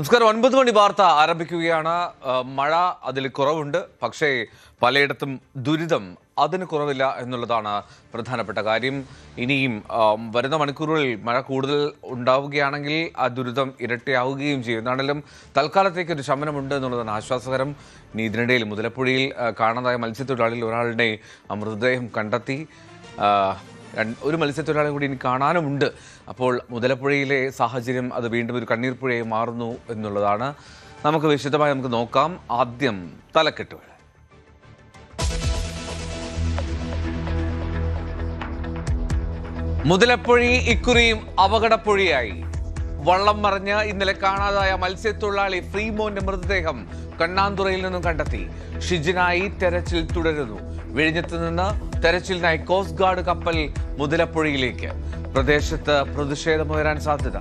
നമസ്കാരം. 9 മണി വാർത്ത ആരംഭിക്കുകയാണ്. മഴ അതിൽ കുറവുണ്ട്, പക്ഷേ പലയിടത്തും ദുരിതം അതിന് കുറവില്ല എന്നുള്ളതാണ് പ്രധാനപ്പെട്ട കാര്യം. ഇനിയും വരുന്ന മണിക്കൂറുകളിൽ മഴ കൂടുതൽ ഉണ്ടാവുകയാണെങ്കിൽ ആ ദുരിതം ഇരട്ടിയാവുകയും ചെയ്യും. എന്നാണെങ്കിലും തൽക്കാലത്തേക്ക് ഒരു ശമനമുണ്ട് എന്നുള്ളതാണ് ആശ്വാസകരം. ഇനി ഇതിനിടയിൽ മുതലപ്പുഴയിൽ കാണാതായ മത്സ്യത്തൊഴിലാളിയിൽ ഒരാളുടെ മൃതദേഹം കണ്ടെത്തി. ഒരു മത്സ്യത്തൊഴിലാളി കൂടി ഇനി കാണാനുമുണ്ട്. അപ്പോൾ മുതലപ്പുഴയിലെ സാഹചര്യം അത് വീണ്ടും ഒരു കണ്ണീർ പുഴയായി മാറുന്നു എന്നുള്ളതാണ്. നമുക്ക് വിശദമായി നോക്കാം. ആദ്യം തലക്കെട്ടുകൾ. മുതലപ്പുഴ ഇക്കുറിയും അപകടപ്പുഴയായി. വള്ളം മറിഞ്ഞ് ഇന്നലെ കാണാതായ മത്സ്യത്തൊഴിലാളി ഫ്രീമോന്റെ മൃതദേഹം കണ്ണാന്തുറയിൽ നിന്നും കണ്ടെത്തി. ഷിജിനായി തെരച്ചിൽ തുടരുന്നു. വിഴിഞ്ഞത്ത് നിന്ന് തെരച്ചിലിനായി കോസ്റ്റ് ഗാർഡ് കപ്പൽ മുതലപ്പുഴയിലേക്ക്. പ്രദേശത്ത് പ്രതിഷേധമുയരാൻ സാധ്യത.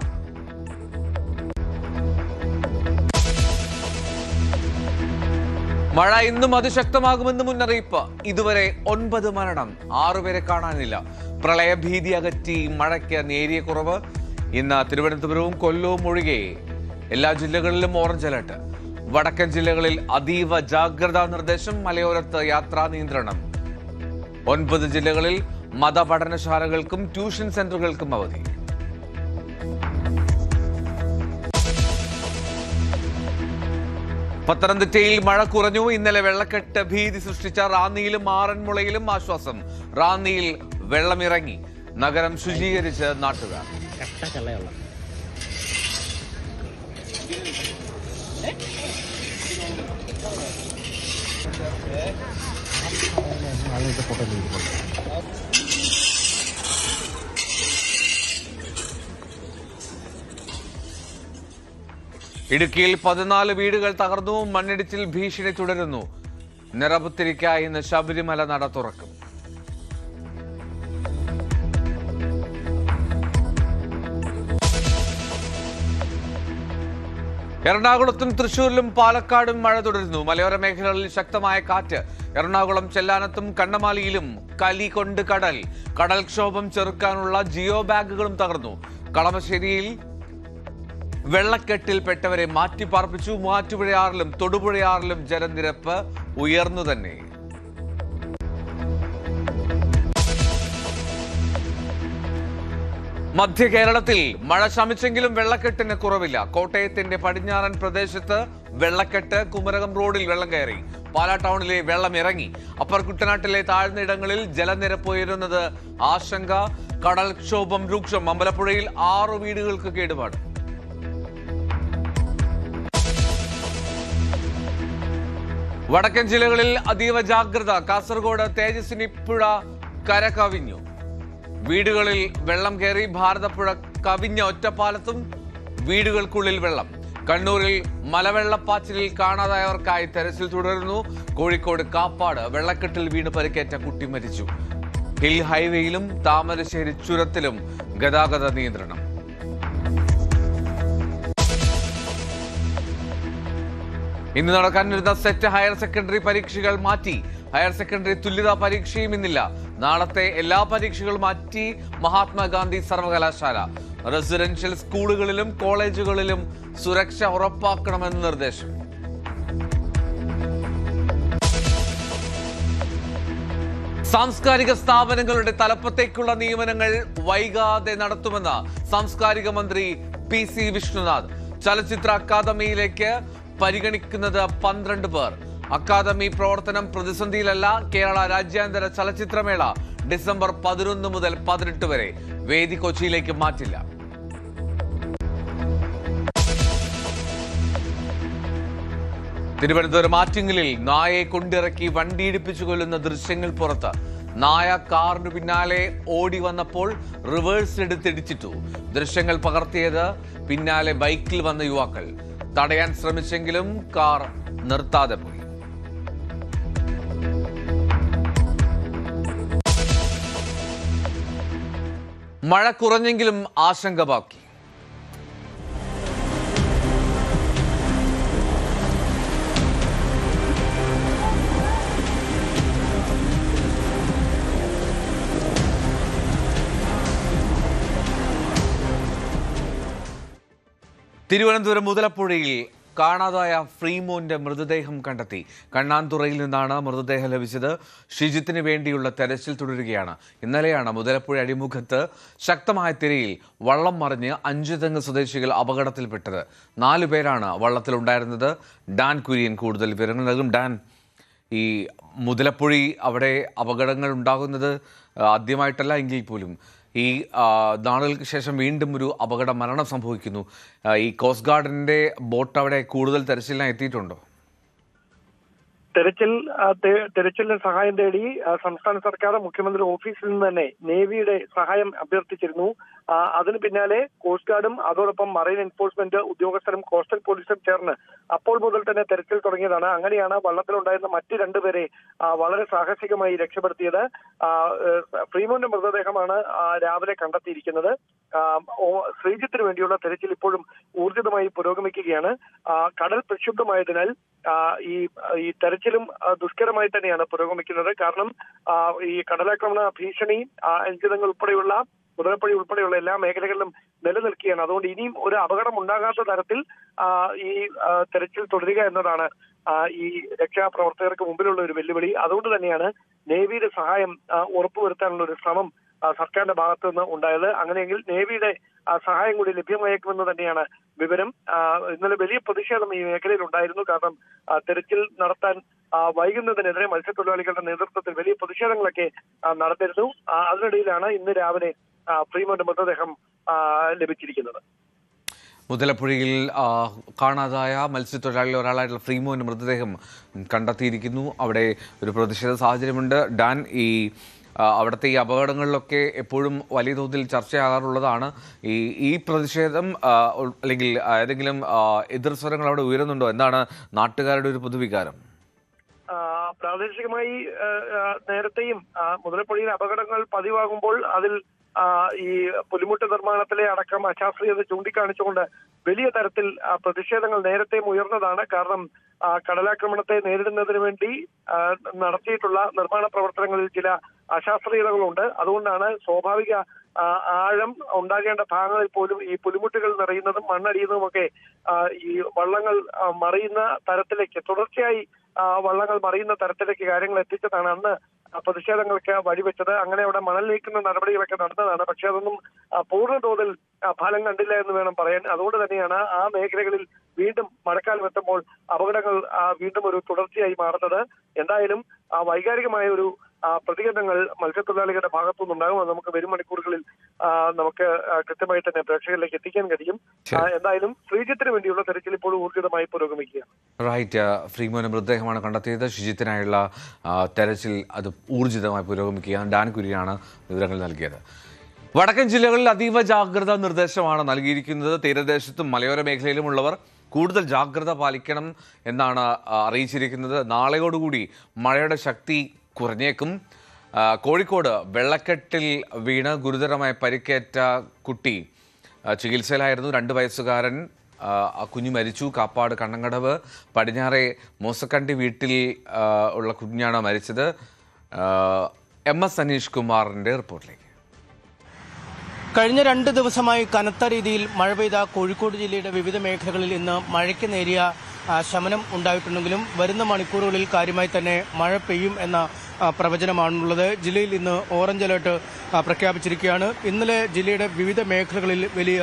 മഴ ഇന്നും അതിശക്തമാകുമെന്ന് മുന്നറിയിപ്പ്. ഇതുവരെ 9 മരണം, 6 പേരെ കാണാനില്ല. പ്രളയഭീതി അകറ്റി മഴയ്ക്ക് നേരിയ കുറവ്. ഇന്ന് തിരുവനന്തപുരവും കൊല്ലവും ഒഴികെ എല്ലാ ജില്ലകളിലും ഓറഞ്ച് അലർട്ട്. വടക്കൻ ജില്ലകളിൽ അതീവ ജാഗ്രതാ നിർദ്ദേശം. മലയോരത്ത് യാത്രാ നിയന്ത്രണം. 9 ജില്ലകളിൽ മതപഠനശാലകൾക്കും ട്യൂഷൻ സെന്ററുകൾക്കും അവധി. പത്തനംതിട്ടയിൽ മഴ കുറഞ്ഞു. ഇന്നലെ വെള്ളക്കെട്ട് ഭീതി സൃഷ്ടിച്ച റാന്നിയിലും ആറന്മുളയിലും ആശ്വാസം. റാന്നിയിൽ വെള്ളമിറങ്ങി. നഗരം ശുചീകരിച്ച് നാട്ടുകാർ. ഇടുക്കിയിൽ 14 വീടുകൾ തകർന്നു. മണ്ണിടിച്ചിൽ ഭീഷണി തുടരുന്നു. നിറപുത്തിരിക്കായി ഇന്ന് ശബരിമല നട തുറക്കും. എറണാകുളത്തും തൃശൂരിലും പാലക്കാടും മഴ തുടരുന്നു. മലയോര മേഖലകളിൽ ശക്തമായ കാറ്റ്. എറണാകുളം ചെല്ലാനത്തും കണ്ണമാലിയിലും കലി കൊണ്ട് കടൽ. കടൽക്ഷോഭം ചെറുക്കാനുള്ള ജിയോ ബാഗുകളും തകർന്നു. കളമശ്ശേരിയിൽ വെള്ളക്കെട്ടിൽപ്പെട്ടവരെ മാറ്റിപ്പാർപ്പിച്ചു. മൂവാറ്റുപുഴയാറിലും തൊടുപുഴയാറിലും ജലനിരപ്പ് ഉയർന്നു തന്നെ. മധ്യ കേരളത്തിൽ മഴ ശമിച്ചെങ്കിലും വെള്ളക്കെട്ടിന് കുറവില്ല. കോട്ടയത്തിന്റെ പടിഞ്ഞാറൻ പ്രദേശത്ത് വെള്ളക്കെട്ട്. കുമരകം റോഡിൽ വെള്ളം കയറി. പാലാ ടൗണിലെ വെള്ളം ഇറങ്ങി. അപ്പർ കുട്ടനാട്ടിലെ താഴ്ന്ന ഇടങ്ങളിൽ ജലനിരപ്പ് ഉയരുന്നത് ആശങ്ക. കടൽക്ഷോഭം രൂക്ഷം. അമ്പലപ്പുഴയിൽ 6 വീടുകൾക്ക് കേടുപാട്. വടക്കൻ ജില്ലകളിൽ അതീവ ജാഗ്രത. കാസർഗോഡ് തേജസ്വിനി പുഴ കര കവിഞ്ഞു. വീടുകളിൽ വെള്ളം കയറി. ഭാരതപ്പുഴ കവിഞ്ഞ ഒറ്റപ്പാലത്തും വീടുകൾക്കുള്ളിൽ വെള്ളം. കണ്ണൂരിൽ മലവെള്ളപ്പാച്ചിലിൽ കാണാതായവർക്കായി തെരച്ചിൽ തുടരുന്നു. കോഴിക്കോട് കാപ്പാട് വെള്ളക്കെട്ടിൽ വീണ് പരിക്കേറ്റ കുട്ടി മരിച്ചു. ഹിൽ ഹൈവേയിലും താമരശ്ശേരി ചുരത്തിലും ഗതാഗത നിയന്ത്രണം. ഇന്ന് നടക്കാനിരുന്ന സെറ്റ് ഹയർ സെക്കൻഡറി പരീക്ഷകൾ മാറ്റി. ഹയർ സെക്കൻഡറി തുല്യതാ പരീക്ഷയും ഇന്നില്ല. നാളത്തെ എല്ലാ പരീക്ഷകളും മാറ്റി മഹാത്മാഗാന്ധി സർവകലാശാല. റെസിഡൻഷ്യൽ സ്കൂളുകളിലും കോളേജുകളിലും സുരക്ഷ ഉറപ്പാക്കണമെന്ന് നിർദ്ദേശം. സാംസ്കാരിക സ്ഥാപനങ്ങളുടെ തലപ്പത്തേക്കുള്ള നിയമനങ്ങൾ വൈകാതെ നടത്തുമെന്ന് സാംസ്കാരിക മന്ത്രി PC വിഷ്ണുനാഥ്. ചലച്ചിത്ര അക്കാദമിയിലേക്ക് പരിഗണിക്കുന്നത് 12 പേർ. അക്കാദമി പ്രവർത്തനം പ്രതിസന്ധിയിലല്ല. കേരള രാജ്യാന്തര ചലച്ചിത്രമേള ഡിസംബർ 11 മുതൽ 18 വരെ. വേദി കൊച്ചിയിലേക്ക് മാറ്റില്ല. തിരുവനന്തപുരം ആറ്റിങ്ങലിൽ നായയെ കൊണ്ടിറക്കി വണ്ടിയിടിപ്പിച്ചു കൊല്ലുന്ന ദൃശ്യങ്ങൾ പുറത്ത്. നായ കാറിന് പിന്നാലെ ഓടി വന്നപ്പോൾ റിവേഴ്സ് എടുത്തിടിച്ചിട്ടു. ദൃശ്യങ്ങൾ പകർത്തിയത് പിന്നാലെ ബൈക്കിൽ വന്ന യുവാക്കൾ. തടയാൻ ശ്രമിച്ചെങ്കിലും കാർ നിർത്താതെ പോയി. മഴ കുറഞ്ഞെങ്കിലും ആശങ്ക ബാക്കി. തിരുവനന്തപുരം മുതലപ്പുഴയിൽ കാണാതായ ഫ്രീമോന്റെ മൃതദേഹം കണ്ടെത്തി. കണ്ണാൻതുറയിൽ നിന്നാണ് മൃതദേഹം ലഭിച്ചത്. ഷിജിത്തിന് വേണ്ടിയുള്ള തെരച്ചിൽ തുടരുകയാണ്. ഇന്നലെയാണ് മുതലപ്പുഴ അടിമുഖത്ത് ശക്തമായ തിരയിൽ വള്ളം മറിഞ്ഞ് അഞ്ചുതെങ്ങ് സ്വദേശികൾ അപകടത്തിൽപ്പെട്ടത്. 4 പേരാണ് വള്ളത്തിലുണ്ടായിരുന്നത്. ഡാൻ കുര്യൻ കൂടുതൽ വിവരങ്ങൾ നൽകും. ഡാൻ, ഈ മുതലപ്പുഴ അവിടെ അപകടങ്ങൾ ഉണ്ടാകുന്നത് ആദ്യമായിട്ടല്ല എങ്കിൽ പോലും ഈ നാളുകൾക്ക് ശേഷം വീണ്ടും ഒരു അപകട മരണം സംഭവിക്കുന്നു. ഈ കോസ്റ്റ് ഗാർഡിന്റെ ബോട്ട് അവിടെ കൂടുതൽ തെരച്ചിലിനായി എത്തിയിട്ടുണ്ടോ? തെരച്ചിലിന് സഹായം തേടി സംസ്ഥാന സർക്കാർ മുഖ്യമന്ത്രി ഓഫീസിൽ നിന്ന് തന്നെ നേവിയുടെ സഹായം അഭ്യർത്ഥിച്ചിരുന്നു. അതിന് പിന്നാലെ കോസ്റ്റ് ഗാർഡും അതോടൊപ്പം മറൈൻ എൻഫോഴ്സ്മെന്റ് ഉദ്യോഗസ്ഥരും കോസ്റ്റൽ പോലീസും ചേർന്ന് അപ്പോൾ മുതൽ തന്നെ തെരച്ചിൽ തുടങ്ങിയതാണ്. അങ്ങനെയാണ് വള്ളത്തിലുണ്ടായിരുന്ന മറ്റ് 2 പേരെ വളരെ സാഹസികമായി രക്ഷപ്പെടുത്തിയത്. ഫ്രീമോന്റെ മൃതദേഹമാണ് രാവിലെ കണ്ടെത്തിയിരിക്കുന്നത്. ശ്രീജിത്തിന് വേണ്ടിയുള്ള തെരച്ചിൽ ഇപ്പോഴും ഊർജിതമായി പുരോഗമിക്കുകയാണ്. കടൽ പ്രക്ഷുബ്ധമായതിനാൽ ഈ തെരച്ചിലും ദുഷ്കരമായി തന്നെയാണ് പുരോഗമിക്കുന്നത്. കാരണം ഈ കടലാക്രമണ ഭീഷണി അഞ്ചുതെങ്ങ് ഉൾപ്പെടെയുള്ള മുതലപ്പുഴ ഉൾപ്പെടെയുള്ള എല്ലാ മേഖലകളിലും നിലനിൽക്കുകയാണ്. അതുകൊണ്ട് ഇനിയും ഒരു അപകടം ഉണ്ടാകാത്ത തരത്തിൽ ഈ തെരച്ചിൽ തുടരുക എന്നതാണ് ഈ രക്ഷാപ്രവർത്തകർക്ക് മുമ്പിലുള്ള ഒരു വെല്ലുവിളി. അതുകൊണ്ട് തന്നെയാണ് നേവിയുടെ സഹായം ഉറപ്പുവരുത്താനുള്ള ഒരു ശ്രമം സർക്കാരിന്റെ ഭാഗത്തു നിന്ന് ഉണ്ടായത്. അങ്ങനെയെങ്കിൽ നേവിയുടെ സഹായം കൂടി ലഭ്യമായേക്കുമെന്ന് തന്നെയാണ് വിവരം. ഇന്നലെ വലിയ പ്രതിഷേധം ഈ മേഖലയിൽ ഉണ്ടായിരുന്നു. കാരണം തെരച്ചിൽ നടത്താൻ വൈകുന്നതിനെതിരെ മത്സ്യത്തൊഴിലാളികളുടെ നേതൃത്വത്തിൽ വലിയ പ്രതിഷേധങ്ങളൊക്കെ നടത്തിയിരുന്നു. അതിനിടയിലാണ് ഇന്ന് രാവിലെ ഫ്രീമോന്റെ മൃതദേഹം ലഭിച്ചിരിക്കുന്നത്. മുതലപ്പുഴയിൽ കാണാതായ മത്സ്യത്തൊഴിലാളികളിൽ ഒരാളായിട്ടുള്ള ഫ്രീമോന്റെ മൃതദേഹം കണ്ടെത്തിയിരിക്കുന്നു. അവിടെ ഒരു പ്രതിഷേധ സാഹചര്യമുണ്ട്. ഡാൻ, അവിടുത്തെ ഈ അപകടങ്ങളിലൊക്കെ എപ്പോഴും വലിയ തോതിൽ ചർച്ചയാകാറുള്ളതാണ്. ഈ പ്രതിഷേധം അല്ലെങ്കിൽ ഏതെങ്കിലും എതിർസ്വരങ്ങൾ അവിടെ ഉയരുന്നുണ്ടോ? എന്താണ് നാട്ടുകാരുടെ ഒരു പൊതുവികാരം? പ്രാദേശികമായി നേരത്തെയും മുതലപ്പുഴയിൽ അപകടങ്ങൾ പതിവാകുമ്പോൾ അതിൽ ഈ പുലിമുട്ട് നിർമ്മാണത്തിലെ അടക്കം അശാസ്ത്രീയത ചൂണ്ടിക്കാണിച്ചുകൊണ്ട് വലിയ തരത്തിൽ പ്രതിഷേധങ്ങൾ നേരത്തെയും ഉയർന്നതാണ്. കാരണം കടലാക്രമണത്തെ നേരിടുന്നതിന് വേണ്ടി നടത്തിയിട്ടുള്ള നിർമ്മാണ പ്രവർത്തനങ്ങളിൽ ചില അശാസ്ത്രീയതകളുണ്ട്. അതുകൊണ്ടാണ് സ്വാഭാവിക ആഴം ഉണ്ടാകേണ്ട ഭാഗങ്ങളിൽ പോലും ഈ പുലിമുട്ടുകൾ നിറയുന്നതും മണ്ണടിയുന്നതുമൊക്കെ ഈ വള്ളങ്ങൾ മറിയുന്ന തരത്തിലേക്ക് തുടർച്ചയായി വള്ളങ്ങൾ മറിയുന്ന തരത്തിലേക്ക് കാര്യങ്ങൾ എത്തിച്ചതാണ് അന്ന് പ്രതിഷേധങ്ങൾക്ക് വഴിവെച്ചത്. അങ്ങനെ അവിടെ മണൽ നീക്കുന്ന നടപടികളൊക്കെ നടന്നതാണ്. പക്ഷെ അതൊന്നും പൂർണ്ണ തോതിൽ ഫലം കണ്ടില്ല എന്ന് വേണം പറയാൻ. അതുകൊണ്ട് തന്നെയാണ് ആ മേഖലകളിൽ വീണ്ടും മഴക്കാലം എത്തുമ്പോൾ അപകടങ്ങൾ വീണ്ടും ഒരു തുടർച്ചയായി മാറുന്നത്. എന്തായാലും വൈകാരികമായ ഒരു പ്രതികരണങ്ങൾ മത്സ്യത്തൊഴിലാളികളുടെ ഭാഗത്തുനിന്നുണ്ടാകും. അത് നമുക്ക് വരും മണിക്കൂറുകളിൽ നമുക്ക് കൃത്യമായി തന്നെ പ്രേക്ഷകരിലേക്ക് എത്തിക്കാൻ കഴിയും. എന്തായാലും ശ്രീജിത്തിന് വേണ്ടിയുള്ള തെരച്ചിൽ ഇപ്പോൾ ഊർജിതമായി പുരോഗമിക്കുക. റൈറ്റ്, ഫ്രീമോന്റെ മൃതദേഹമാണ് കണ്ടെത്തിയത്. ഷിജിത്തിനായുള്ള തെരച്ചിൽ അത് ഊർജിതമായി പുരോഗമിക്കുകയാണ്. ഡാൻ കുര്യനാണ് വിവരങ്ങൾ നൽകിയത്. വടക്കൻ ജില്ലകളിൽ അതീവ ജാഗ്രതാ നിർദ്ദേശമാണ് നൽകിയിരിക്കുന്നത്. തീരദേശത്തും മലയോര മേഖലയിലുമുള്ളവർ കൂടുതൽ ജാഗ്രത പാലിക്കണം എന്നാണ് അറിയിച്ചിരിക്കുന്നത്. നാളെയോടുകൂടി മഴയുടെ ശക്തി കുറഞ്ഞേക്കും. കോഴിക്കോട് വെള്ളക്കെട്ടിൽ വീണ് ഗുരുതരമായ പരിക്കേറ്റ കുട്ടി ചികിത്സയിലായിരുന്നു. 2 വയസ്സുകാരൻ കുഞ്ഞു മരിച്ചു. കാപ്പാട് കണ്ണങ്കടവ് പടിഞ്ഞാറെ മോസക്കണ്ടി വീട്ടിൽ ഉള്ള കുഞ്ഞാണ് മരിച്ചത്. MS അനീഷ് കുമാറിൻ്റെ റിപ്പോർട്ടിലേക്ക്. കഴിഞ്ഞ 2 ദിവസമായി കനത്ത രീതിയിൽ മഴ പെയ്ത കോഴിക്കോട് ജില്ലയുടെ വിവിധ മേഖലകളിൽ ഇന്ന് മഴയ്ക്ക് നേരിയ ശമനം ഉണ്ടായിട്ടുണ്ടെങ്കിലും വരുന്ന മണിക്കൂറുകളിൽ കാര്യമായി തന്നെ മഴ പെയ്യും എന്ന പ്രവചനമാണുള്ളത്. ജില്ലയിൽ ഇന്ന് ഓറഞ്ച് അലർട്ട് പ്രഖ്യാപിച്ചിരിക്കുകയാണ്. ഇന്നലെ ജില്ലയുടെ വിവിധ മേഖലകളിൽ വലിയ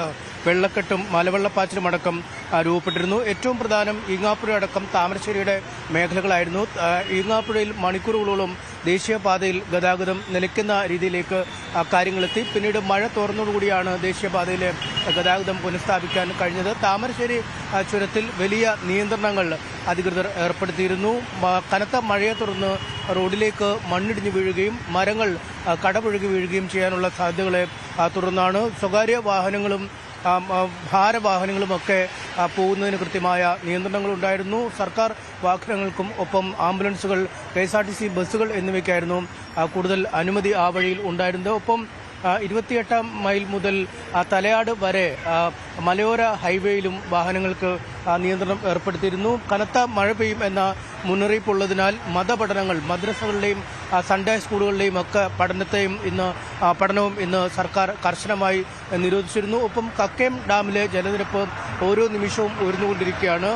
വെള്ളക്കെട്ടും മലവെള്ളപ്പാച്ചിലും അടക്കം രൂപപ്പെട്ടിരുന്നു. ഏറ്റവും പ്രധാനം ഈങ്ങാപ്പുഴ അടക്കം താമരശ്ശേരിയുടെ മേഖലകളായിരുന്നു. ഈങ്ങാപ്പുഴയിൽ മണിക്കൂറുകളോളം ദേശീയപാതയിൽ ഗതാഗതം നിലയ്ക്കുന്ന രീതിയിലേക്ക് കാര്യങ്ങളെത്തി. പിന്നീട് മഴ തോർന്നതോടുകൂടിയാണ് ദേശീയപാതയിലെ ഗതാഗതം പുനഃസ്ഥാപിക്കാൻ കഴിഞ്ഞത്. താമരശ്ശേരി ചുരത്തിൽ വലിയ നിയന്ത്രണങ്ങൾ അധികൃതർ ഏർപ്പെടുത്തിയിരുന്നു. കനത്ത മഴയെ തുടർന്ന് റോഡിലേക്ക് മണ്ണിടിഞ്ഞു വീഴുകയും മരങ്ങൾ കടപുഴകി വീഴുകയും ചെയ്യാനുള്ള സാധ്യതകളെ തുടർന്നാണ് സ്വകാര്യ വാഹനങ്ങളും ഭാരവാഹനങ്ങളുമൊക്കെ പോകുന്നതിന് കൃത്യമായ നിയന്ത്രണങ്ങളുണ്ടായിരുന്നു. സർക്കാർ വാഹനങ്ങൾക്കും ഒപ്പം ആംബുലൻസുകൾ, KSRTC ബസ്സുകൾ എന്നിവയ്ക്കായിരുന്നു കൂടുതൽ അനുമതി ആ വഴിയിൽ ഉണ്ടായിരുന്നത്. ഒപ്പം 28 മൈൽ മുതൽ തലയാട് വരെ മലയോര ഹൈവേയിലും വാഹനങ്ങൾക്ക് നിയന്ത്രണം ഏർപ്പെടുത്തിയിരുന്നു. കനത്ത മഴ പെയ്യും എന്ന മുന്നറിയിപ്പുള്ളതിനാൽ മതപഠനങ്ങൾ മദ്രസകളുടെയും സൺഡേ സ്കൂളുകളുടെയും ഒക്കെ പഠനവും ഇന്ന് സർക്കാർ കർശനമായി നിരോധിച്ചിരുന്നു. ഒപ്പം കക്കയം ഡാമിലെ ജലനിരപ്പ് ഓരോ നിമിഷവും ഉയർന്നുകൊണ്ടിരിക്കുകയാണ്.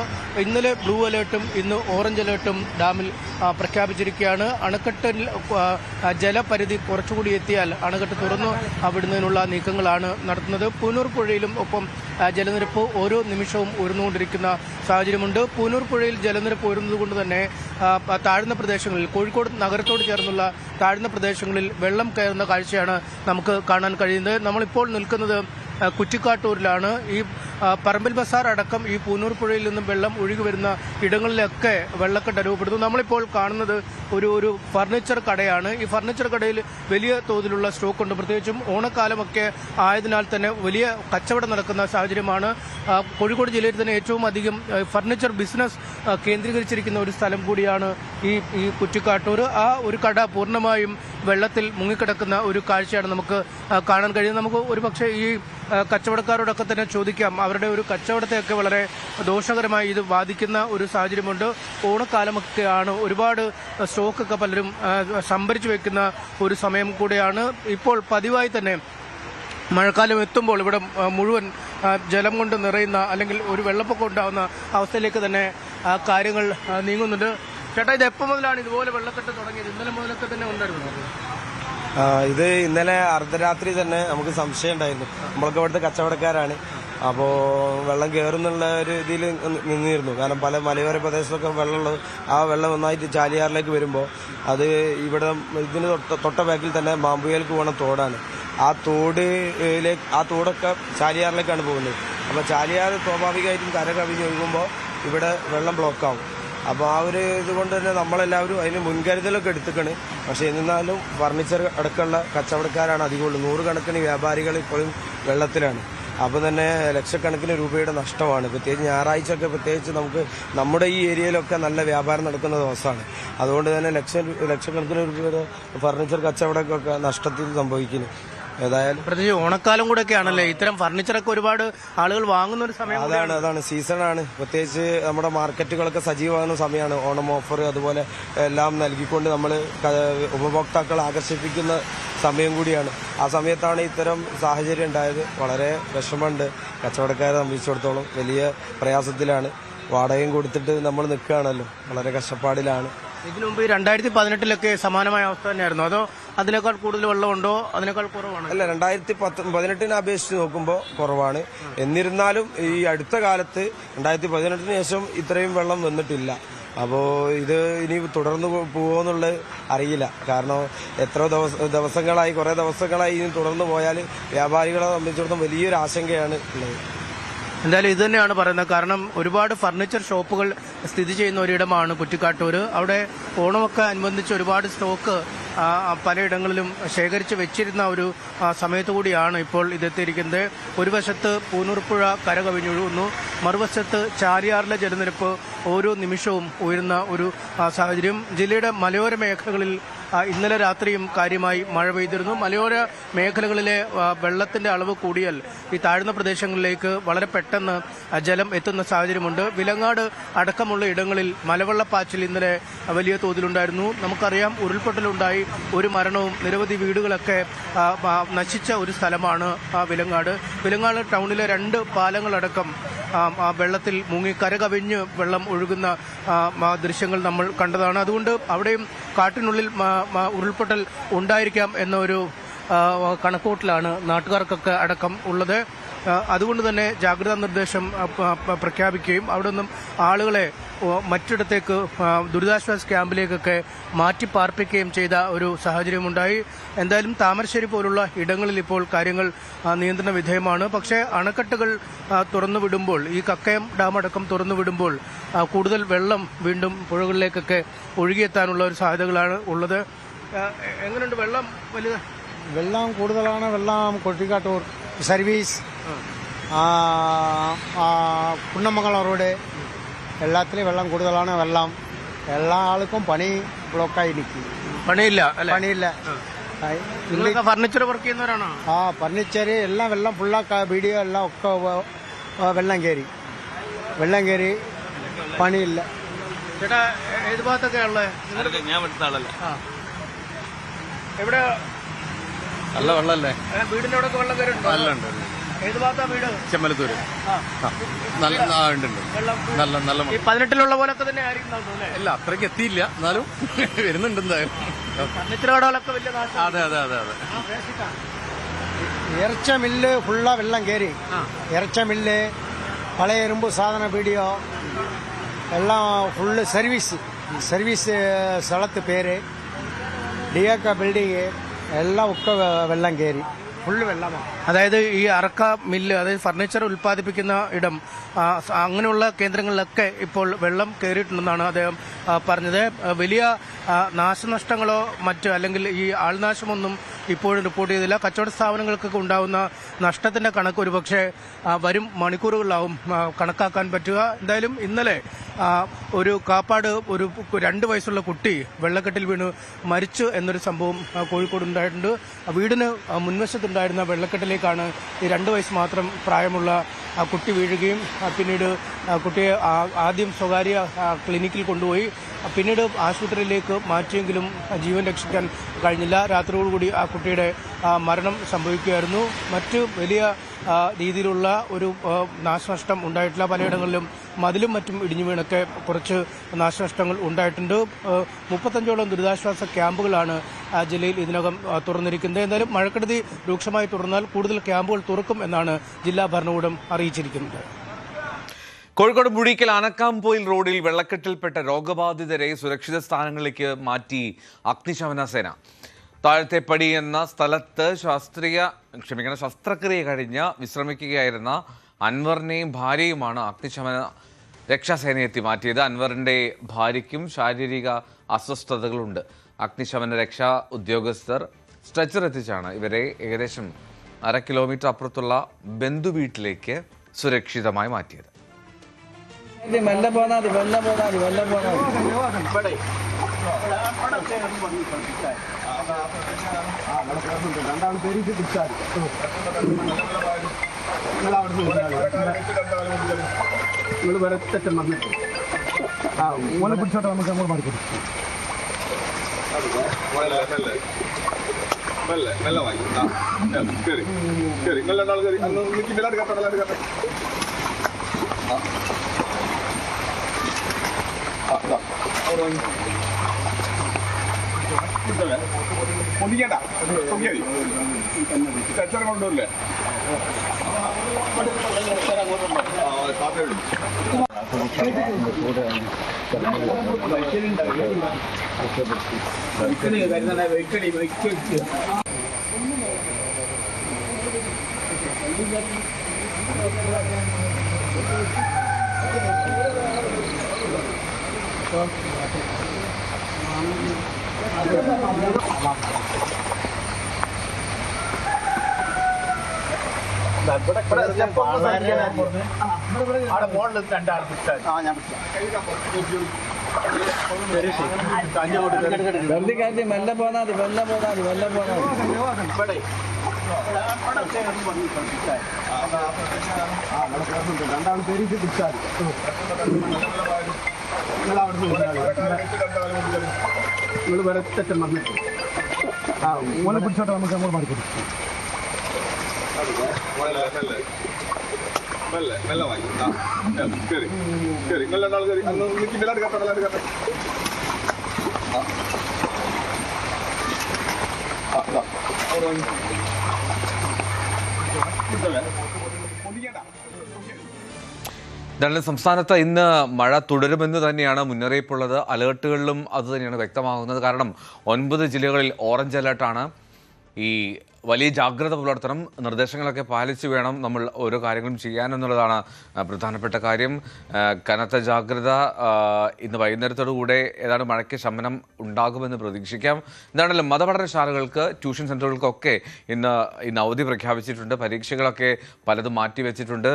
ഇന്നലെ ബ്ലൂ അലേർട്ടും ഇന്ന് ഓറഞ്ച് അലേർട്ടും ഡാമിൽ പ്രഖ്യാപിച്ചിരിക്കുകയാണ്. അണക്കെട്ടിൽ ജലപരിധി കുറച്ചുകൂടി എത്തിയാൽ അണക്കെട്ട് തുറന്നു വിടുന്നതിനുള്ള നീക്കങ്ങളാണ് നടത്തുന്നത്. പൂനൂർ പുഴയിലും ഒപ്പം ജലനിരപ്പ് ഓരോ നിമിഷവും ഉയർന്നുകൊണ്ടിരിക്കുന്ന സാഹചര്യമുണ്ട്. പൂനൂർ പുഴയിൽ ജലനിരപ്പ് ഉയർന്നതുകൊണ്ട് തന്നെ താഴ്ന്ന പ്രദേശങ്ങളിൽ കോഴിക്കോട് നഗരത്തോട് ചേർന്നുള്ള താഴ്ന്ന പ്രദേശങ്ങളിൽ വെള്ളം കയറുന്ന കാഴ്ചയാണ് നമുക്ക് കാണാൻ കഴിയുന്നത്. നമ്മളിപ്പോൾ നിൽക്കുന്നത് കുറ്റിക്കാട്ടൂരിലാണ്. ഈ പറമ്പിൽ ബസാർ അടക്കം ഈ പൂനൂർ പുഴയിൽ നിന്നും വെള്ളം ഒഴുകി വരുന്ന ഇടങ്ങളിലൊക്കെ വെള്ളക്കെട്ട് അനുഭവപ്പെടുന്നു. നമ്മളിപ്പോൾ കാണുന്നത് ഒരു ഫർണിച്ചർ കടയാണ്. ഈ ഫർണിച്ചർ കടയിൽ വലിയ തോതിലുള്ള സ്റ്റോക്ക് ഉണ്ട്. പ്രത്യേകിച്ചും ഓണക്കാലമൊക്കെ ആയതിനാൽ തന്നെ വലിയ കച്ചവടം നടക്കുന്ന സാഹചര്യമാണ്. കോഴിക്കോട് ജില്ലയിൽ തന്നെ ഏറ്റവും അധികം ഫർണിച്ചർ ബിസിനസ് കേന്ദ്രീകരിച്ചിരിക്കുന്ന ഒരു സ്ഥലം കൂടിയാണ് ഈ കുറ്റിക്കാട്ടൂർ. ആ ഒരു കട പൂർണ്ണമായും വെള്ളത്തിൽ മുങ്ങിക്കിടക്കുന്ന ഒരു കാഴ്ചയാണ് നമുക്ക് കാണാൻ കഴിയുന്നത്. നമുക്ക് ഒരുപക്ഷെ ഈ കച്ചവടക്കാരോടൊക്കെ തന്നെ ചോദിക്കാം. അവരുടെ ഒരു കച്ചവടത്തെയൊക്കെ വളരെ ദോഷകരമായി ഇത് ബാധിക്കുന്ന ഒരു സാഹചര്യമുണ്ട്. ഓണക്കാലമൊക്കെയാണ്. ഒരുപാട് സ്റ്റോക്കൊക്കെ പലരും സംഭരിച്ചു വെക്കുന്ന ഒരു സമയം കൂടെയാണ്. ഇപ്പോൾ പതിവായി തന്നെ മഴക്കാലം എത്തുമ്പോൾ ഇവിടെ മുഴുവൻ ജലം കൊണ്ട് നിറയുന്ന അല്ലെങ്കിൽ ഒരു വെള്ളപ്പൊക്കം ഉണ്ടാകുന്ന അവസ്ഥയിലേക്ക് തന്നെ കാര്യങ്ങൾ നീങ്ങുന്നുണ്ട്. ചേട്ടാ, ഇത് എപ്പോൾ മുതലാണ് ഇതുപോലെ വെള്ളക്കെട്ട് തുടങ്ങിയത്? ഇന്നലെ മുതലൊക്കെ തന്നെ ഉണ്ടായിരുന്നു? ഇത് ഇന്നലെ അർദ്ധരാത്രി തന്നെ നമുക്ക് സംശയം ഉണ്ടായിരുന്നു. നമ്മളൊക്കെ ഇവിടുത്തെ കച്ചവടക്കാരാണ്. അപ്പോൾ വെള്ളം കയറുന്നുള്ള ഒരു ഇതിൽ നിന്നിരുന്നു. കാരണം പല മലയോര പ്രദേശത്തൊക്കെ വെള്ളമുള്ളത്, ആ വെള്ളം നന്നായിട്ട് ചാലിയാറിലേക്ക് വരുമ്പോൾ അത് ഇവിടെ ഇതിന് തൊട്ട ബാക്കിൽ തന്നെ മാമ്പുയലേക്ക് പോകുന്ന തോടാണ്. ആ തോടൊക്കെ ചാലിയാറിലേക്കാണ് പോകുന്നത്. അപ്പോൾ ചാലിയാർ സ്വാഭാവികമായിട്ടും കര കവിഞ്ഞൊഴുകുമ്പോൾ ഇവിടെ വെള്ളം ബ്ലോക്കാവും. അപ്പോൾ ആ ഒരു ഇതുകൊണ്ട് തന്നെ നമ്മളെല്ലാവരും അതിന് മുൻകരുതലൊക്കെ എടുത്തിക്കണ്. പക്ഷേ എന്നിരുന്നാലും ഫർണിച്ചർ അടക്കമുള്ള കച്ചവടക്കാരാണ് അധികമുള്ളൂ. നൂറുകണക്കിന് വ്യാപാരികൾ ഇപ്പോഴും വെള്ളത്തിലാണ്. അപ്പോൾ തന്നെ ലക്ഷക്കണക്കിന് രൂപയുടെ നഷ്ടമാണ്. പ്രത്യേകിച്ച് ഞായറാഴ്ചയൊക്കെ പ്രത്യേകിച്ച് നമ്മുടെ ഈ ഏരിയയിലൊക്കെ നല്ല വ്യാപാരം നടക്കുന്ന ദിവസമാണ്. അതുകൊണ്ട് തന്നെ ലക്ഷക്കണക്കിന് രൂപയുടെ ഫർണിച്ചർ കച്ചവടമൊക്കെ നഷ്ടത്തിൽ സംഭവിക്കുന്നു. ഏതായാലും പ്രത്യേകിച്ച് ഓണക്കാലം കൂടെ ഒക്കെ ആണല്ലേ, ഇത്തരം ഫർണിച്ചറൊക്കെ ഒരുപാട് ആളുകൾ വാങ്ങുന്ന ഒരു സമയം. അതാണ് സീസണാണ്. പ്രത്യേകിച്ച് നമ്മുടെ മാർക്കറ്റുകളൊക്കെ സജീവമാകുന്ന സമയമാണ്. ഓണം ഓഫർ അതുപോലെ എല്ലാം നൽകിക്കൊണ്ട് നമ്മൾ ഉപഭോക്താക്കളെ ആകർഷിപ്പിക്കുന്ന സമയം കൂടിയാണ്. ആ സമയത്താണ് ഇത്തരം സാഹചര്യം ഉണ്ടായത്. വളരെ വിഷമമുണ്ട്. കച്ചവടക്കാരെ സംബന്ധിച്ചിടത്തോളം വലിയ പ്രയാസത്തിലാണ്. വാടകയും കൊടുത്തിട്ട് നമ്മൾ നിൽക്കുകയാണല്ലോ, വളരെ കഷ്ടപ്പാടിലാണ്. ഇതിനു മുമ്പ് 2018 സമാനമായ അവസ്ഥ തന്നെയായിരുന്നു, അതോ അതിനേക്കാൾ കൂടുതൽ വെള്ളമുണ്ടോ, അതിനേക്കാൾ കുറവാണ്? അല്ല, 2018 അപേക്ഷിച്ച് നോക്കുമ്പോൾ കുറവാണ്. എന്നിരുന്നാലും ഈ അടുത്ത കാലത്ത് 2018 ശേഷം ഇത്രയും വെള്ളം വന്നിട്ടില്ല. അപ്പോൾ ഇത് ഇനി തുടർന്ന് പോകുമെന്നുള്ളത് അറിയില്ല. കാരണം കുറേ ദിവസങ്ങളായി ഇനി തുടർന്ന് പോയാൽ വ്യാപാരികളെ സംബന്ധിച്ചിടത്തോളം വലിയൊരു ആശങ്കയാണ് ഉള്ളത്. എന്തായാലും ഇത് തന്നെയാണ് പറയുന്നത്. കാരണം ഒരുപാട് ഫർണിച്ചർ ഷോപ്പുകൾ സ്ഥിതി ചെയ്യുന്ന ഒരിടമാണ് കുറ്റിക്കാട്ടൂർ. അവിടെ ഓണമൊക്കെ അനുബന്ധിച്ച് ഒരുപാട് സ്റ്റോക്ക് പലയിടങ്ങളിലും ശേഖരിച്ച് വെച്ചിരുന്ന ഒരു സമയത്തു കൂടിയാണ് ഇപ്പോൾ ഇതെത്തിയിരിക്കുന്നത്. ഒരു വശത്ത് പൂനൂർ പുഴ കരകവിഞ്ഞൊഴുകുന്നു, മറുവശത്ത് ചാലിയാറിലെ ജലനിരപ്പ് ഓരോ നിമിഷവും ഉയരുന്ന ഒരു സാഹചര്യം. ജില്ലയുടെ മലയോര മേഖലകളിൽ ഇന്നലെ രാത്രിയും കാര്യമായി മഴ പെയ്തിരുന്നു. മലയോര മേഖലകളിലെ വെള്ളത്തിന്റെ അളവ് കൂടിയാൽ ഈ താഴ്ന്ന പ്രദേശങ്ങളിലേക്ക് വളരെ പെട്ടെന്ന് ജലം എത്തുന്ന സാഹചര്യമുണ്ട്. വിലങ്ങാട് അടക്കമുള്ള ഇടങ്ങളിൽ മലവെള്ളപ്പാച്ചിൽ ഇന്നലെ വലിയ തോതിലുണ്ടായിരുന്നു. നമുക്കറിയാം, ഉരുൾപൊട്ടലുണ്ടായി ഒരു മരണവും നിരവധി വീടുകളൊക്കെ നശിച്ച ഒരു സ്ഥലമാണ് വിലങ്ങാട്. വിലങ്ങാട് ടൗണിലെ 2 പാലങ്ങളടക്കം വെള്ളത്തിൽ മുങ്ങി കരകവിഞ്ഞ് വെള്ളം ഒഴുകുന്ന ദൃശ്യങ്ങൾ നമ്മൾ കണ്ടതാണ്. അതുകൊണ്ട് അവിടെയും കാട്ടിനുള്ളിൽ ഉരുൾപൊട്ടൽ ഉണ്ടായിരിക്കാം എന്നൊരു കണക്കൂട്ടലാണ് നാട്ടുകാർക്കൊക്കെ അടക്കം ഉള്ളത്. അതുകൊണ്ട് തന്നെ ജാഗ്രതാ നിർദ്ദേശം പ്രഖ്യാപിക്കുകയും അവിടെ നിന്നും ആളുകളെ മറ്റിടത്തേക്ക് ദുരിതാശ്വാസ ക്യാമ്പിലേക്കൊക്കെ മാറ്റി പാർപ്പിക്കുകയും ചെയ്ത ഒരു സാഹചര്യമുണ്ടായി. എന്തായാലും താമരശ്ശേരി പോലുള്ള ഇടങ്ങളിൽ ഇപ്പോൾ കാര്യങ്ങൾ നിയന്ത്രണ വിധേയമാണ്. പക്ഷേ അണക്കെട്ടുകൾ തുറന്നുവിടുമ്പോൾ, ഈ കക്കയം ഡാം അടക്കം തുറന്നുവിടുമ്പോൾ കൂടുതൽ വെള്ളം വീണ്ടും പുഴകളിലേക്കൊക്കെ ഒഴുകിയെത്താനുള്ള ഒരു സാധ്യതകളാണ് ഉള്ളത്. എങ്ങനെയുണ്ട് വെള്ളം കൂടുതലാണ്. വെള്ളം കൊട്ടിക്കാട്ടൂർ സർവീസ്, കുന്നമംഗലം റോഡ്, എല്ലാത്തിലും വെള്ളം കൂടുതലാണ്. എല്ലാ ആൾക്കും പണി ബ്ലോക്കായി നിൽക്കും. പണിയില്ല. Furniture work ചെയ്യുന്നവരാണോ? ഫർണിച്ചർ എല്ലാം വെള്ളം ഫുള്ളാ വീഡിയോ എല്ലാം ഒക്കെ വെള്ളം കയറി. വെള്ളം കയറി പണിയില്ല. ചേട്ടാ ഏത് ഭാഗത്തൊക്കെ ഉള്ളത്? ഞാൻ എടുത്ത ആളല്ല. എവിടെ നല്ല വെള്ളമല്ലേ? വീടിന്റെ അവിടെ വെള്ളം കയറിയിട്ടുണ്ടോ? നല്ല ഉണ്ട്. ഏത് ഭാഗത്താ വീട്? ചെമ്മലത്തൂര്. നല്ല ഉണ്ട്. നല്ല നല്ല ഈ 18-ലുള്ള പോലൊക്കെ തന്നെ ആയിരിക്കും അല്ലേ? അല്ല, അത്രയ്ക്ക് എത്തിയില്ല, എന്നാലും വരുന്നുണ്ട് എന്തായാലും. ഫർണിച്ചർ കടകളൊക്കെ വലിയ നാശം. അതെ അതെ അതെ അതെ. ഇറച്ച മില്ല് ഫുള്ളാ വെള്ളം കയറി. ഇറച്ച മില്ല്, പഴയ ഇരുമ്പ് സാധന പീടിയോ എല്ലാം ഫുള്ള് സർവീസ് സ്ഥലത്ത് പേര് ഡിയാക്ക ബിൽഡിങ് എല്ലാം ഒക്കെ വെള്ളം കയറി, ഫുള്ള് വെള്ളമാണ്. അതായത് ഈ അറക്ക മില്ല്, അതായത് ഫർണിച്ചർ ഉൽപ്പാദിപ്പിക്കുന്ന ഇടം, അങ്ങനെയുള്ള കേന്ദ്രങ്ങളിലൊക്കെ ഇപ്പോൾ വെള്ളം കയറിയിട്ടുണ്ടെന്നാണ് അദ്ദേഹം പറഞ്ഞത്. വലിയ നാശനഷ്ടങ്ങളോ മറ്റ് അല്ലെങ്കിൽ ഈ ആൾനാശമൊന്നും ഇപ്പോഴും റിപ്പോർട്ട് ചെയ്തില്ല. കച്ചവട സ്ഥാപനങ്ങൾക്കൊക്കെ ഉണ്ടാകുന്ന നഷ്ടത്തിന്റെ കണക്ക് ഒരുപക്ഷെ വരും മണിക്കൂറുകളിലാവും കണക്കാക്കാൻ പറ്റുക. എന്തായാലും ഇന്നലെ ഒരു കാപ്പാട് ഒരു 2 വയസ്സുള്ള കുട്ടി വെള്ളക്കെട്ടിൽ വീണ് മരിച്ചു എന്നൊരു സംഭവം കോഴിക്കോട് ഉണ്ടായിട്ടുണ്ട്. വീടിന് മുൻവശത്തുണ്ടായിരുന്ന വെള്ളക്കെട്ടിലേക്കാണ് ഈ 2 വയസ്സ് മാത്രം പ്രായമുള്ള കുട്ടി വീഴുകയും പിന്നീട് കുട്ടിയെ ആദ്യം സ്വകാര്യ ക്ലിനിക്കിൽ കൊണ്ടുപോയി, പിന്നീട് ആശുപത്രിയിലേക്ക് മാറ്റിയെങ്കിലും ജീവൻ രക്ഷിക്കാൻ കഴിഞ്ഞില്ല. രാത്രിയോടുകൂടി ആ കുട്ടിയുടെ മരണം സംഭവിക്കുകയായിരുന്നു. മറ്റ് വലിയ രീതിയിലുള്ള ഒരു നാശനഷ്ടം ഉണ്ടായിട്ടില്ല. പലയിടങ്ങളിലും മതിലും മറ്റും ഇടിഞ്ഞു വീണൊക്കെ കുറച്ച് നാശനഷ്ടങ്ങൾ ഉണ്ടായിട്ടുണ്ട്. 35ഓളം ദുരിതാശ്വാസ ക്യാമ്പുകളാണ് ജില്ലയിൽ ഇതിനകം തുറന്നിരിക്കുന്നത്. എന്തായാലും മഴക്കെടുതി രൂക്ഷമായി തുടർന്നാൽ കൂടുതൽ ക്യാമ്പുകൾ തുറക്കും എന്നാണ് ജില്ലാ ഭരണകൂടം അറിയിച്ചിരിക്കുന്നത്. കോഴിക്കോട് മുഴിക്കൽ അനക്കാംപോയിൽ റോഡിൽ വെള്ളക്കെട്ടിൽപ്പെട്ട രോഗബാധിതരെ സുരക്ഷിത സ്ഥാനങ്ങളിലേക്ക് മാറ്റി അഗ്നിശമന സേന. താഴത്തെപ്പടി എന്ന സ്ഥലത്ത് ശസ്ത്രക്രിയ കഴിഞ്ഞ് വിശ്രമിക്കുകയായിരുന്ന അൻവറിനെയും ഭാര്യയുമാണ് അഗ്നിശമന രക്ഷാസേനയെത്തി മാറ്റിയത്. അൻവറിന്റെ ഭാര്യയ്ക്കും ശാരീരിക അസ്വസ്ഥതകളുണ്ട്. അഗ്നിശമന രക്ഷാ ഉദ്യോഗസ്ഥർ സ്ട്രെച്ചർ എത്തിച്ചാണ് ഇവരെ ഏകദേശം 1/2 കിലോമീറ്റർ അപ്പുറത്തുള്ള ബന്ധു വീട്ടിലേക്ക് സുരക്ഷിതമായി മാറ്റിയത്. മെല്ലെ പോന്നാ നിങ്ങൾ വരത്തെ മറന്നിട്ട് ഓനെ പിടിച്ചോട്ടെ, നമുക്ക് അങ്ങോട്ട് മാറിക്കൊടുക്കും. പൊന്നിക്കേണ്ട ചച്ചറ കൊണ്ടുവരില്ലേ? മെല്ലെ പോന്നാ രണ്ടാൾ പേരിച്ച് പിടിച്ചാൽ നിങ്ങൾ വരത്തെ മറന്നിട്ട് ഓനെ പിടിച്ചോട്ടെ, നമുക്ക് അങ്ങോട്ട് മാറിക്കൊടുക്കും. ഇതാണ് സംസ്ഥാനത്ത് ഇന്ന് മഴ തുടരുമെന്ന് തന്നെയാണ് മുന്നറിയിപ്പുള്ളത്. അലേർട്ടുകളിലും അത് തന്നെയാണ് വ്യക്തമാകുന്നത്. കാരണം 9 ജില്ലകളിൽ ഓറഞ്ച് അലേർട്ടാണ്. ഈ വലിയ ജാഗ്രത പുലർത്തണം, നിർദ്ദേശങ്ങളൊക്കെ പാലിച്ച് വേണം നമ്മൾ ഓരോ കാര്യങ്ങളും ചെയ്യാനെന്നുള്ളതാണ് പ്രധാനപ്പെട്ട കാര്യം. കനത്ത ജാഗ്രത. ഇന്ന് വൈകുന്നേരത്തോടുകൂടെ ഏതാണ്ട് മഴയ്ക്ക് ശമനം ഉണ്ടാകുമെന്ന് പ്രതീക്ഷിക്കാം. എന്താണെങ്കിലും മതപഠനശാലകൾക്ക്, ട്യൂഷൻ സെൻ്ററുകൾക്കൊക്കെ ഇന്ന് അവധി പ്രഖ്യാപിച്ചിട്ടുണ്ട്. പരീക്ഷകളൊക്കെ പലതും മാറ്റിവെച്ചിട്ടുണ്ട്.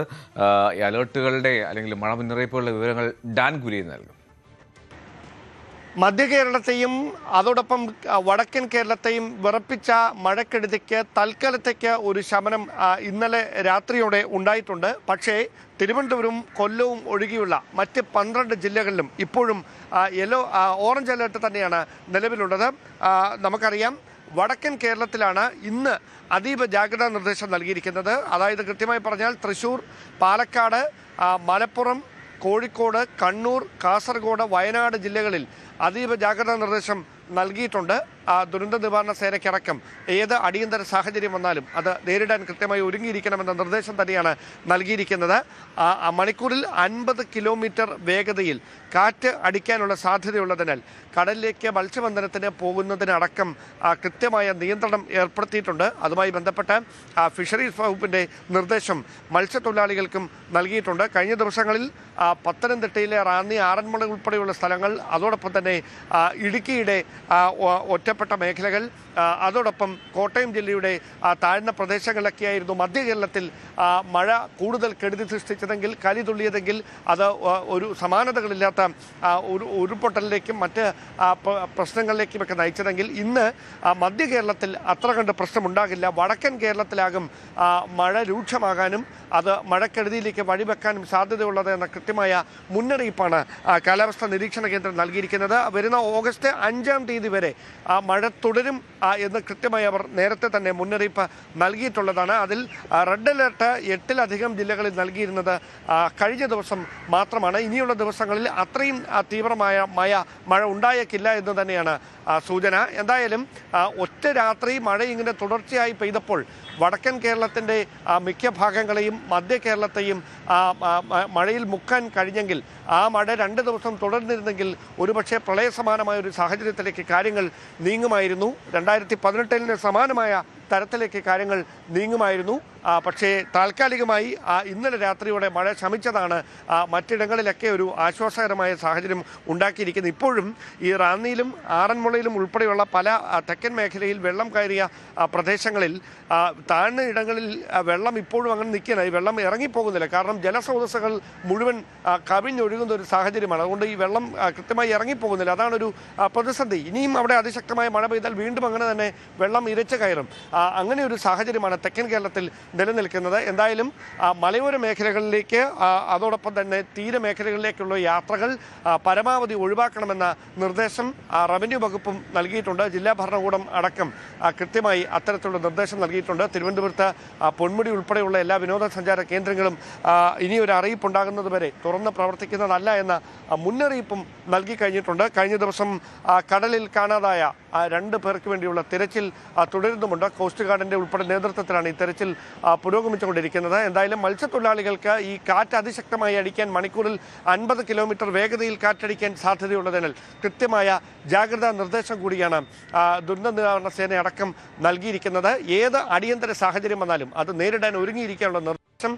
ഈ അലേർട്ടുകളുടെ അല്ലെങ്കിൽ മഴ മുന്നറിയിപ്പുകളുടെ വിവരങ്ങൾ ഡാൻ കുര്യൻ നൽകും. മധ്യ കേരളത്തെയും അതോടൊപ്പം വടക്കൻ കേരളത്തെയും വിറപ്പിച്ച മഴക്കെടുതിക്ക് തൽക്കാലത്തേക്ക് ഒരു ശമനം ഇന്നലെ രാത്രിയോടെ ഉണ്ടായിട്ടുണ്ട്. പക്ഷേ തിരുവനന്തപുരവും കൊല്ലവും ഒഴികെയുള്ള മറ്റ് 12 ജില്ലകളിലും ഇപ്പോഴും ഓറഞ്ച് അലേർട്ട് തന്നെയാണ് നിലവിലുള്ളത്. നമുക്കറിയാം, വടക്കൻ കേരളത്തിലാണ് ഇന്ന് അതീവ ജാഗ്രതാ നിർദ്ദേശം നൽകിയിരിക്കുന്നത്. അതായത് കൃത്യമായി പറഞ്ഞാൽ തൃശ്ശൂർ, പാലക്കാട്, മലപ്പുറം, കോഴിക്കോട്, കണ്ണൂർ, കാസർഗോഡ്, വയനാട് ജില്ലകളിൽ അതീവ ജാഗ്രതാ നിർദ്ദേശം നൽകിയിട്ടുണ്ട്. ദുരന്ത നിവാരണ സേനയ്ക്കടക്കം ഏത് അടിയന്തര സാഹചര്യം വന്നാലും അത് നേരിടാൻ കൃത്യമായി ഒരുങ്ങിയിരിക്കണമെന്ന നിർദ്ദേശം തന്നെയാണ് നൽകിയിരിക്കുന്നത്. മണിക്കൂറിൽ 50 കിലോമീറ്റർ വേഗതയിൽ കാറ്റ് അടിക്കാനുള്ള സാധ്യതയുള്ളതിനാൽ കടലിലേക്ക് മത്സ്യബന്ധനത്തിന് പോകുന്നതിനടക്കം കൃത്യമായ നിയന്ത്രണം ഏർപ്പെടുത്തിയിട്ടുണ്ട്. അതുമായി ബന്ധപ്പെട്ട് ഫിഷറീസ് വകുപ്പിൻ്റെ നിർദ്ദേശം മത്സ്യത്തൊഴിലാളികൾക്കും നൽകിയിട്ടുണ്ട്. കഴിഞ്ഞ ദിവസങ്ങളിൽ പത്തനംതിട്ടയിലെ റാന്നി, ആറന്മുള ഉൾപ്പെടെയുള്ള സ്ഥലങ്ങൾ, അതോടൊപ്പം തന്നെ ഇടുക്കിയുടെ ഒറ്റപ്പെട്ട മേഖലകൾ, അതോടൊപ്പം കോട്ടയം ജില്ലയുടെ താഴ്ന്ന പ്രദേശങ്ങളിലൊക്കെയായിരുന്നു മധ്യ കേരളത്തിൽ മഴ കൂടുതൽ കെടുതി സൃഷ്ടിച്ചതെങ്കിൽ, കലി തുള്ളിയതെങ്കിൽ അത് ഒരു സമാനതകളില്ലാത്ത ഒരു ഉരുൾപൊട്ടലിലേക്കും മറ്റ് പ്രശ്നങ്ങളിലേക്കുമൊക്കെ നയിച്ചതെങ്കിൽ ഇന്ന് മധ്യ കേരളത്തിൽ അത്ര കണ്ട് പ്രശ്നമുണ്ടാകില്ല. വടക്കൻ കേരളത്തിലാകും മഴ രൂക്ഷമാകാനും അത് മഴക്കെടുതിയിലേക്ക് വഴിവെക്കാനും സാധ്യതയുള്ളത് എന്ന കൃത്യമായ മുന്നറിയിപ്പാണ് കാലാവസ്ഥാ നിരീക്ഷണ കേന്ദ്രം നൽകിയിരിക്കുന്നത്. വരുന്ന ഓഗസ്റ്റ് 5-ാം തീയതി വരെ മഴ തുടരും എന്ന് കൃത്യമായി അവർ നേരത്തെ തന്നെ മുന്നറിയിപ്പ് നൽകിയിട്ടുള്ളതാണ്. അതിൽ റെഡ് അലേർട്ട് 8-ലധികം ജില്ലകളിൽ നൽകിയിരുന്നത് കഴിഞ്ഞ ദിവസം മാത്രമാണ്. ഇനിയുള്ള ദിവസങ്ങളിൽ അത്രയും തീവ്രമായ മഴ ഉണ്ടായേക്കില്ല എന്ന് തന്നെയാണ് സൂചന. എന്തായാലും ഒറ്റ രാത്രി മഴ ഇങ്ങനെ തുടർച്ചയായി പെയ്തപ്പോൾ വടക്കൻ കേരളത്തിൻ്റെ മിക്ക ഭാഗങ്ങളെയും മധ്യ കേരളത്തെയും മഴയിൽ മുക്കാൻ കഴിഞ്ഞെങ്കിൽ, ആ മഴ 2 ദിവസം തുടർന്നിരുന്നെങ്കിൽ ഒരുപക്ഷെ പ്രളയസമാനമായ ഒരു സാഹചര്യത്തിലേക്ക് കാര്യങ്ങൾ നീങ്ങുമായിരുന്നു. 2018 സമാനമായ തരത്തിലേക്ക് കാര്യങ്ങൾ നീങ്ങുമായിരുന്നു. പക്ഷേ താൽക്കാലികമായി ഇന്നലെ രാത്രിയോടെ മഴ ശമിച്ചതാണ് മറ്റിടങ്ങളിലൊക്കെ ഒരു ആശ്വാസകരമായ സാഹചര്യം ഉണ്ടാക്കിയിരിക്കുന്നത്. ഇപ്പോഴും ഈ റാന്നിയിലും ആറന്മുളയിലും ഉൾപ്പെടെയുള്ള പല തെക്കൻ മേഖലയിൽ വെള്ളം കയറിയ പ്രദേശങ്ങളിൽ താഴ്ന്ന ഇടങ്ങളിൽ വെള്ളം ഇപ്പോഴും അങ്ങനെ നിൽക്കുകയാണ്. ഈ വെള്ളം ഇറങ്ങിപ്പോകുന്നില്ല. കാരണം ജലസ്രോതസ്സുകൾ മുഴുവൻ കവിഞ്ഞൊഴുകുന്ന ഒരു സാഹചര്യമാണ്. അതുകൊണ്ട് ഈ വെള്ളം കൃത്യമായി ഇറങ്ങിപ്പോകുന്നില്ല. അതാണൊരു പ്രതിസന്ധി. ഇനിയും അവിടെ അതിശക്തമായ മഴ പെയ്താൽ വീണ്ടും അങ്ങനെ തന്നെ വെള്ളം ഇരച്ചു കയറും. അങ്ങനെ ഒരു സാഹചര്യമാണ് തെക്കൻ കേരളത്തിൽ നിലനിൽക്കുന്നത്. എന്തായാലും മലയോര മേഖലകളിലേക്ക്, അതോടൊപ്പം തന്നെ തീരമേഖലകളിലേക്കുള്ള യാത്രകൾ പരമാവധി ഒഴിവാക്കണമെന്ന നിർദ്ദേശം റവന്യൂ വകുപ്പും നൽകിയിട്ടുണ്ട്. ജില്ലാ ഭരണകൂടം അടക്കം കൃത്യമായി അത്തരത്തിലുള്ള നിർദ്ദേശം നൽകിയിട്ടുണ്ട്. തിരുവനന്തപുരത്ത് പൊന്മുടി ഉൾപ്പെടെയുള്ള എല്ലാ വിനോദസഞ്ചാര കേന്ദ്രങ്ങളും ഇനിയൊരു അറിയിപ്പുണ്ടാകുന്നതുവരെ തുറന്ന് പ്രവർത്തിക്കുന്നതല്ല എന്ന മുന്നറിയിപ്പും നൽകി കഴിഞ്ഞിട്ടുണ്ട്. കഴിഞ്ഞ ദിവസം കടലിൽ കാണാതായ 2 പേർക്ക് വേണ്ടിയുള്ള തിരച്ചിൽ തുടരുന്നുമുണ്ട്. കോസ്റ്റ് ഗാർഡിൻ്റെ ഉൾപ്പെടെ നേതൃത്വത്തിലാണ് ഈ തെരച്ചിൽ പുരോഗമിച്ചുകൊണ്ടിരിക്കുന്നത്. എന്തായാലും മത്സ്യത്തൊഴിലാളികൾക്ക് ഈ കാറ്റ് അതിശക്തമായി അടിക്കാൻ മണിക്കൂറിൽ 50 കിലോമീറ്റർ വേഗതയിൽ കാറ്റടിക്കാൻ സാധ്യതയുള്ളതിനാൽ കൃത്യമായ ജാഗ്രതാ നിർദ്ദേശം കൂടിയാണ് ദുരന്ത നിവാരണ സേന അടക്കം നൽകിയിരിക്കുന്നത്. ഏത് അടിയന്തര സാഹചര്യം വന്നാലും അത് നേരിടാൻ ഒരുങ്ങിയിരിക്കാനുള്ള നിർദ്ദേശം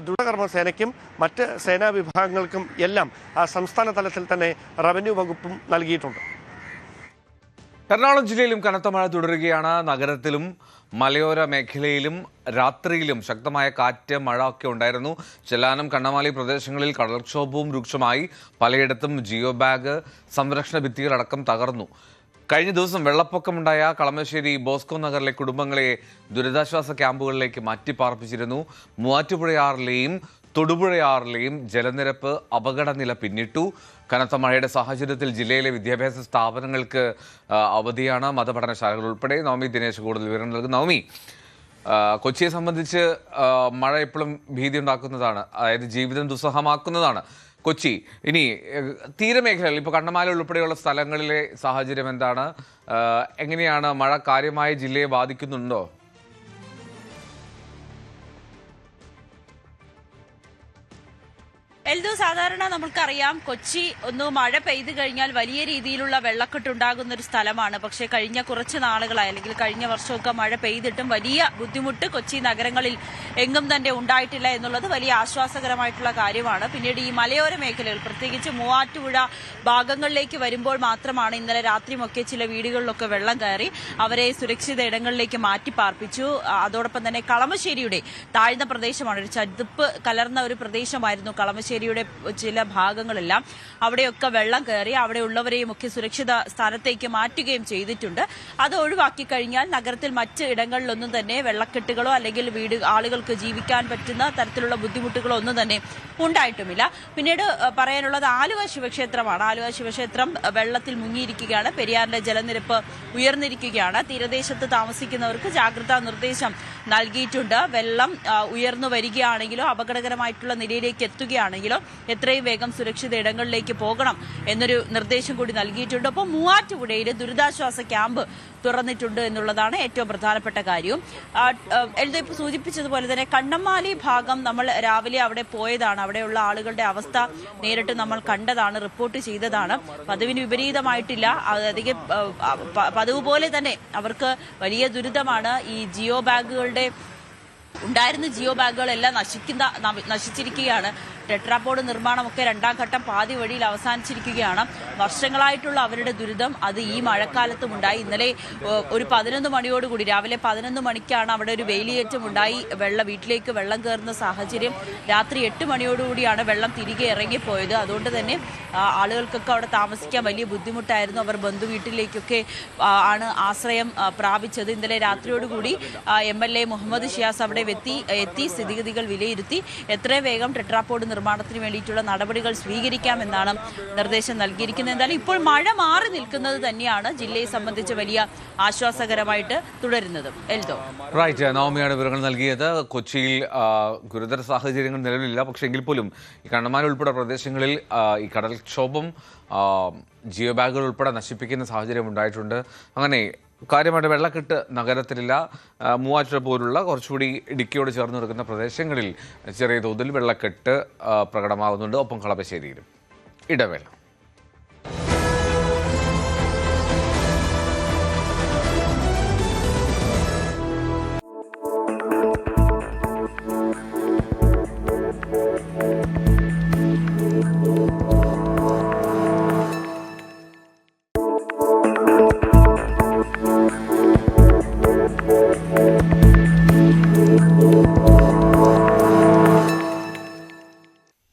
ദ്രുതകർമ്മ സേനയ്ക്കും മറ്റ് സേനാ വിഭാഗങ്ങൾക്കും എല്ലാം സംസ്ഥാന തലത്തിൽ തന്നെ റവന്യൂ വകുപ്പും നൽകിയിട്ടുണ്ട്. എറണാകുളം ജില്ലയിലും കനത്ത മഴ തുടരുകയാണ്. നഗരത്തിലും മലയോര മേഖലയിലും രാത്രിയിലും ശക്തമായ കാറ്റ്, മഴ ഒക്കെ ഉണ്ടായിരുന്നു. ചെല്ലാനം, കണ്ണമാലി പ്രദേശങ്ങളിൽ കടൽക്ഷോഭവും രൂക്ഷമായി. പലയിടത്തും ജിയോ ബാഗ്, സംരക്ഷണ ഭിത്തികളടക്കം തകർന്നു. കഴിഞ്ഞ ദിവസം വെള്ളപ്പൊക്കമുണ്ടായ കളമശ്ശേരി ബോസ്കോ നഗറിലെ കുടുംബങ്ങളെ ദുരിതാശ്വാസ ക്യാമ്പുകളിലേക്ക് മാറ്റിപ്പാർപ്പിച്ചിരുന്നു. മൂവാറ്റുപുഴയാറിലെയും തൊടുപുഴയാറിലെയും ജലനിരപ്പ് അപകടനില പിന്നിട്ടു. കനത്ത മഴയുടെ സാഹചര്യത്തിൽ ജില്ലയിലെ വിദ്യാഭ്യാസ സ്ഥാപനങ്ങൾക്ക് അവധിയാണ്. മതപഠനശാലകൾ ഉൾപ്പെടെ. നവമി ദിനേശ് കൂടുതൽ വിവരം നൽകും. നവമി, കൊച്ചിയെ സംബന്ധിച്ച് മഴ എപ്പോഴും ഭീതി ഉണ്ടാക്കുന്നതാണ്, അതായത് ജീവിതം ദുസ്സഹമാക്കുന്നതാണ് കൊച്ചി. ഇനി തീരമേഖലകൾ, ഇപ്പോൾ കണ്ണമാല ഉൾപ്പെടെയുള്ള സ്ഥലങ്ങളിലെ സാഹചര്യം എന്താണ്? എങ്ങനെയാണ് മഴ കാര്യമായി ജില്ലയെ ബാധിക്കുന്നുണ്ടോ? എൽദോ, സാധാരണ നമുക്കറിയാം കൊച്ചി ഒന്ന് മഴ പെയ്തു കഴിഞ്ഞാൽ വലിയ രീതിയിലുള്ള വെള്ളക്കെട്ടുണ്ടാകുന്ന ഒരു സ്ഥലമാണ്. പക്ഷേ കഴിഞ്ഞ കുറച്ച് നാളുകളായി, അല്ലെങ്കിൽ കഴിഞ്ഞ വർഷമൊക്കെ മഴ പെയ്തിട്ടും വലിയ ബുദ്ധിമുട്ട് കൊച്ചി നഗരങ്ങളിൽ എങ്ങും തന്നെ ഉണ്ടായിട്ടില്ല എന്നുള്ളത് വലിയ ആശ്വാസകരമായിട്ടുള്ള കാര്യമാണ്. പിന്നീട് ഈ മലയോര മേഖലകൾ, പ്രത്യേകിച്ച് മൂവാറ്റുപുഴ ഭാഗങ്ങളിലേക്ക് വരുമ്പോൾ മാത്രമാണ് ഇന്നലെ രാത്രിയുമൊക്കെ ചില വീടുകളിലൊക്കെ വെള്ളം കയറി. അവരെ സുരക്ഷിത ഇടങ്ങളിലേക്ക് മാറ്റി പാർപ്പിച്ചു. അതോടൊപ്പം തന്നെ കളമശ്ശേരിയുടെ താഴ്ന്ന പ്രദേശമാണ്, ഒരു ചതുപ്പ് കലർന്ന ഒരു പ്രദേശമായിരുന്നു കളമശ്ശേരി ശബരിമലയിലെ ചില ഭാഗങ്ങളെല്ലാം അവിടെയൊക്കെ വെള്ളം കയറി അവിടെയുള്ളവരെയും ഒക്കെ സുരക്ഷിത സ്ഥാനത്തേക്ക് മാറ്റുകയും ചെയ്തിട്ടുണ്ട്. അത് ഒഴിവാക്കി കഴിഞ്ഞാൽ നഗരത്തിൽ മറ്റ് ഇടങ്ങളിലൊന്നും തന്നെ വെള്ളക്കെട്ടുകളോ അല്ലെങ്കിൽ ആളുകൾക്ക് ജീവിക്കാൻ പറ്റുന്ന തരത്തിലുള്ള ബുദ്ധിമുട്ടുകളോ ഒന്നും തന്നെ ഉണ്ടായിട്ടുമില്ല. പിന്നീട് പറയാനുള്ളത് ആലുവ ശിവക്ഷേത്രമാണ്. ആലുവ ശിവക്ഷേത്രം വെള്ളത്തിൽ മുങ്ങിയിരിക്കുകയാണ്. പെരിയാറിന്റെ ജലനിരപ്പ് ഉയർന്നിരിക്കുകയാണ്. തീരദേശത്ത് താമസിക്കുന്നവർക്ക് ജാഗ്രതാ നിർദ്ദേശം നൽകിയിട്ടുണ്ട്. വെള്ളം ഉയർന്നു വരികയാണെങ്കിലോ അപകടകരമായിട്ടുള്ള നിലയിലേക്ക് എത്തുകയാണെങ്കിലോ എത്രയും വേഗം സുരക്ഷിത ഇടങ്ങളിലേക്ക് പോകണം എന്നൊരു നിർദ്ദേശം കൂടി നൽകിയിട്ടുണ്ട്. അപ്പോൾ മൂവാറ്റുപുഴയിൽ ദുരിതാശ്വാസ ക്യാമ്പ് തുറന്നിട്ടുണ്ട് എന്നുള്ളതാണ് ഏറ്റവും പ്രധാനപ്പെട്ട കാര്യവും. എൽദോ സൂചിപ്പിച്ചതുപോലെ തന്നെ കണ്ണമ്മാലി ഭാഗം നമ്മൾ രാവിലെ അവിടെ പോയതാണ്. അവിടെയുള്ള ആളുകളുടെ അവസ്ഥ നേരിട്ട് നമ്മൾ കണ്ടതാണ്, റിപ്പോർട്ട് ചെയ്തതാണ്. പതിവിന് വിപരീതമായിട്ടില്ല. അധികം പതിവ് പോലെ തന്നെ അവർക്ക് വലിയ ദുരിതമാണ്. ഈ ജിയോ ബാഗുകളുടെ ഉണ്ടായിരുന്ന ജിയോ ബാഗുകളെല്ലാം നശിച്ചിരിക്കുകയാണ്. ടെട്രാപോഡ് നിർമ്മാണമൊക്കെ രണ്ടാം ഘട്ടം പാതി വഴിയിൽ അവസാനിച്ചിരിക്കുകയാണ്. വർഷങ്ങളായിട്ടുള്ള അവരുടെ ദുരിതം അത് ഈ മഴക്കാലത്തും ഉണ്ടായി. ഇന്നലെ ഒരു 11 മണിയോടുകൂടി രാവിലെ 11 മണിക്കാണ് അവിടെ ഒരു വേലിയേറ്റം ഉണ്ടായി. വീട്ടിലേക്ക് വെള്ളം കയറുന്ന സാഹചര്യം. രാത്രി 8 മണിയോടുകൂടിയാണ് വെള്ളം തിരികെ ഇറങ്ങിപ്പോയത്. അതുകൊണ്ട് തന്നെ ആളുകൾക്കൊക്കെ അവിടെ താമസിക്കാൻ വലിയ ബുദ്ധിമുട്ടായിരുന്നു. അവർ ബന്ധുവീട്ടിലേക്കൊക്കെ ആണ് ആശ്രയം പ്രാപിച്ചത്. ഇന്നലെ രാത്രിയോടുകൂടി MLA മുഹമ്മദ് ഷിയാസ് അവിടെ എത്തി സ്ഥിതിഗതികൾ വിലയിരുത്തി എത്രയും വേഗം ടെട്രാപോഡ് നിർമ്മാണത്തിന് വേണ്ടിയിട്ടുള്ള നടപടികൾ സ്വീകരിക്കാമെന്നാണ് നിർദ്ദേശം നൽകിയിരിക്കുന്നത്. എന്തായാലും ഇപ്പോൾ മഴ മാറി നിൽക്കുന്നത് തന്നെയാണ് ജില്ലയെ സംബന്ധിച്ച് വലിയ ആശ്വാസകരമായിട്ട് തുടരുന്നത്. എൽദോ റൈറ്റ്, നവമിയാണ് വിവരങ്ങൾ നൽകിയത്. കൊച്ചിയിൽ ഗുരുതര സാഹചര്യങ്ങൾ നിലവിലില്ല. പക്ഷേ എങ്കിൽ പോലും ഈ കണ്ണമാലി ഉൾപ്പെടെ പ്രദേശങ്ങളിൽ ഈ കടൽക്ഷോഭം ജിയോ ബാഗുകൾ ഉൾപ്പെടെ നശിപ്പിക്കുന്ന സാഹചര്യം ഉണ്ടായിട്ടുണ്ട്. അങ്ങനെ കാര്യമായിട്ട് വെള്ളക്കെട്ട് നഗരത്തിലില്ല. മൂവാറ്റുപുഴ പോലുള്ള കുറച്ചുകൂടി ഇടുക്കിയോട് ചേർന്ന് നിൽക്കുന്ന പ്രദേശങ്ങളിൽ ചെറിയ തോതിൽ വെള്ളക്കെട്ട് പ്രകടമാകുന്നുണ്ട്. ഒപ്പം കളമശ്ശേരിയിലും. ഇടവേള.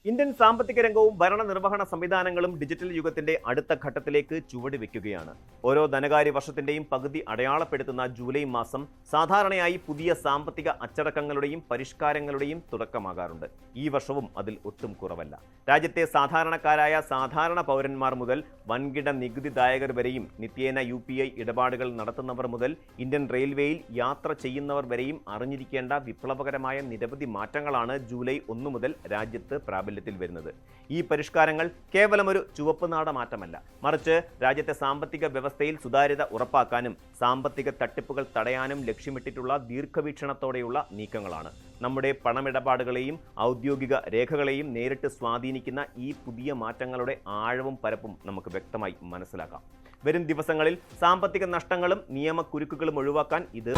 ഇന്ത്യൻ സാമ്പത്തിക രംഗവും ഭരണനിർവഹണ സംവിധാനങ്ങളും ഡിജിറ്റൽ യുഗത്തിന്റെ അടുത്ത ഘട്ടത്തിലേക്ക് ചുവടുവെക്കുകയാണ്. ഓരോ ധനകാര്യ വർഷത്തിന്റെയും പകുതി അടയാളപ്പെടുത്തുന്ന ജൂലൈ മാസം സാധാരണയായി പുതിയ സാമ്പത്തിക അച്ചടക്കങ്ങളുടെയും പരിഷ്കാരങ്ങളുടെയും തുടക്കമാകാറുണ്ട്. ഈ വർഷവും അതിൽ ഒട്ടും കുറവല്ല. രാജ്യത്തെ സാധാരണക്കാരായ സാധാരണ പൗരന്മാർ മുതൽ വൻകിട നികുതിദായകർ വരെയും നിത്യേന UPI ഇടപാടുകൾ നടത്തുന്നവർ മുതൽ ഇന്ത്യൻ റെയിൽവേയിൽ യാത്ര ചെയ്യുന്നവർ വരെയും അറിഞ്ഞിരിക്കേണ്ട വിപ്ലവകരമായ നിരവധി മാറ്റങ്ങളാണ് ജൂലൈ 1 മുതൽ രാജ്യത്ത് പ്രാബല്യത്തിൽ വരുന്നത്. ഈ പരിഷ്കാരങ്ങൾ കേവലം ഒരു ചുവപ്പ് നാട മാറ്റമല്ല, മറിച്ച് രാജ്യത്തെ സാമ്പത്തിക വ്യവസ്ഥയിൽ സുതാര്യത ഉറപ്പാക്കാനും സാമ്പത്തിക തട്ടിപ്പുകൾ തടയാനും ലക്ഷ്യമിട്ടിട്ടുള്ള ദീർഘവീക്ഷണത്തോടെയുള്ള നീക്കങ്ങളാണ്. നമ്മുടെ പണമിടപാടുകളെയും ഔദ്യോഗിക രേഖകളെയും നേരിട്ട് സ്വാധീനിക്കുന്ന ഈ പുതിയ മാറ്റങ്ങളുടെ ആഴവും പരപ്പും നമുക്ക് വ്യക്തമായി മനസ്സിലാക്കാം. വരും ദിവസങ്ങളിൽ സാമ്പത്തിക നഷ്ടങ്ങളും നിയമക്കുരുക്കുകളും ഒഴിവാക്കാൻ ഇത്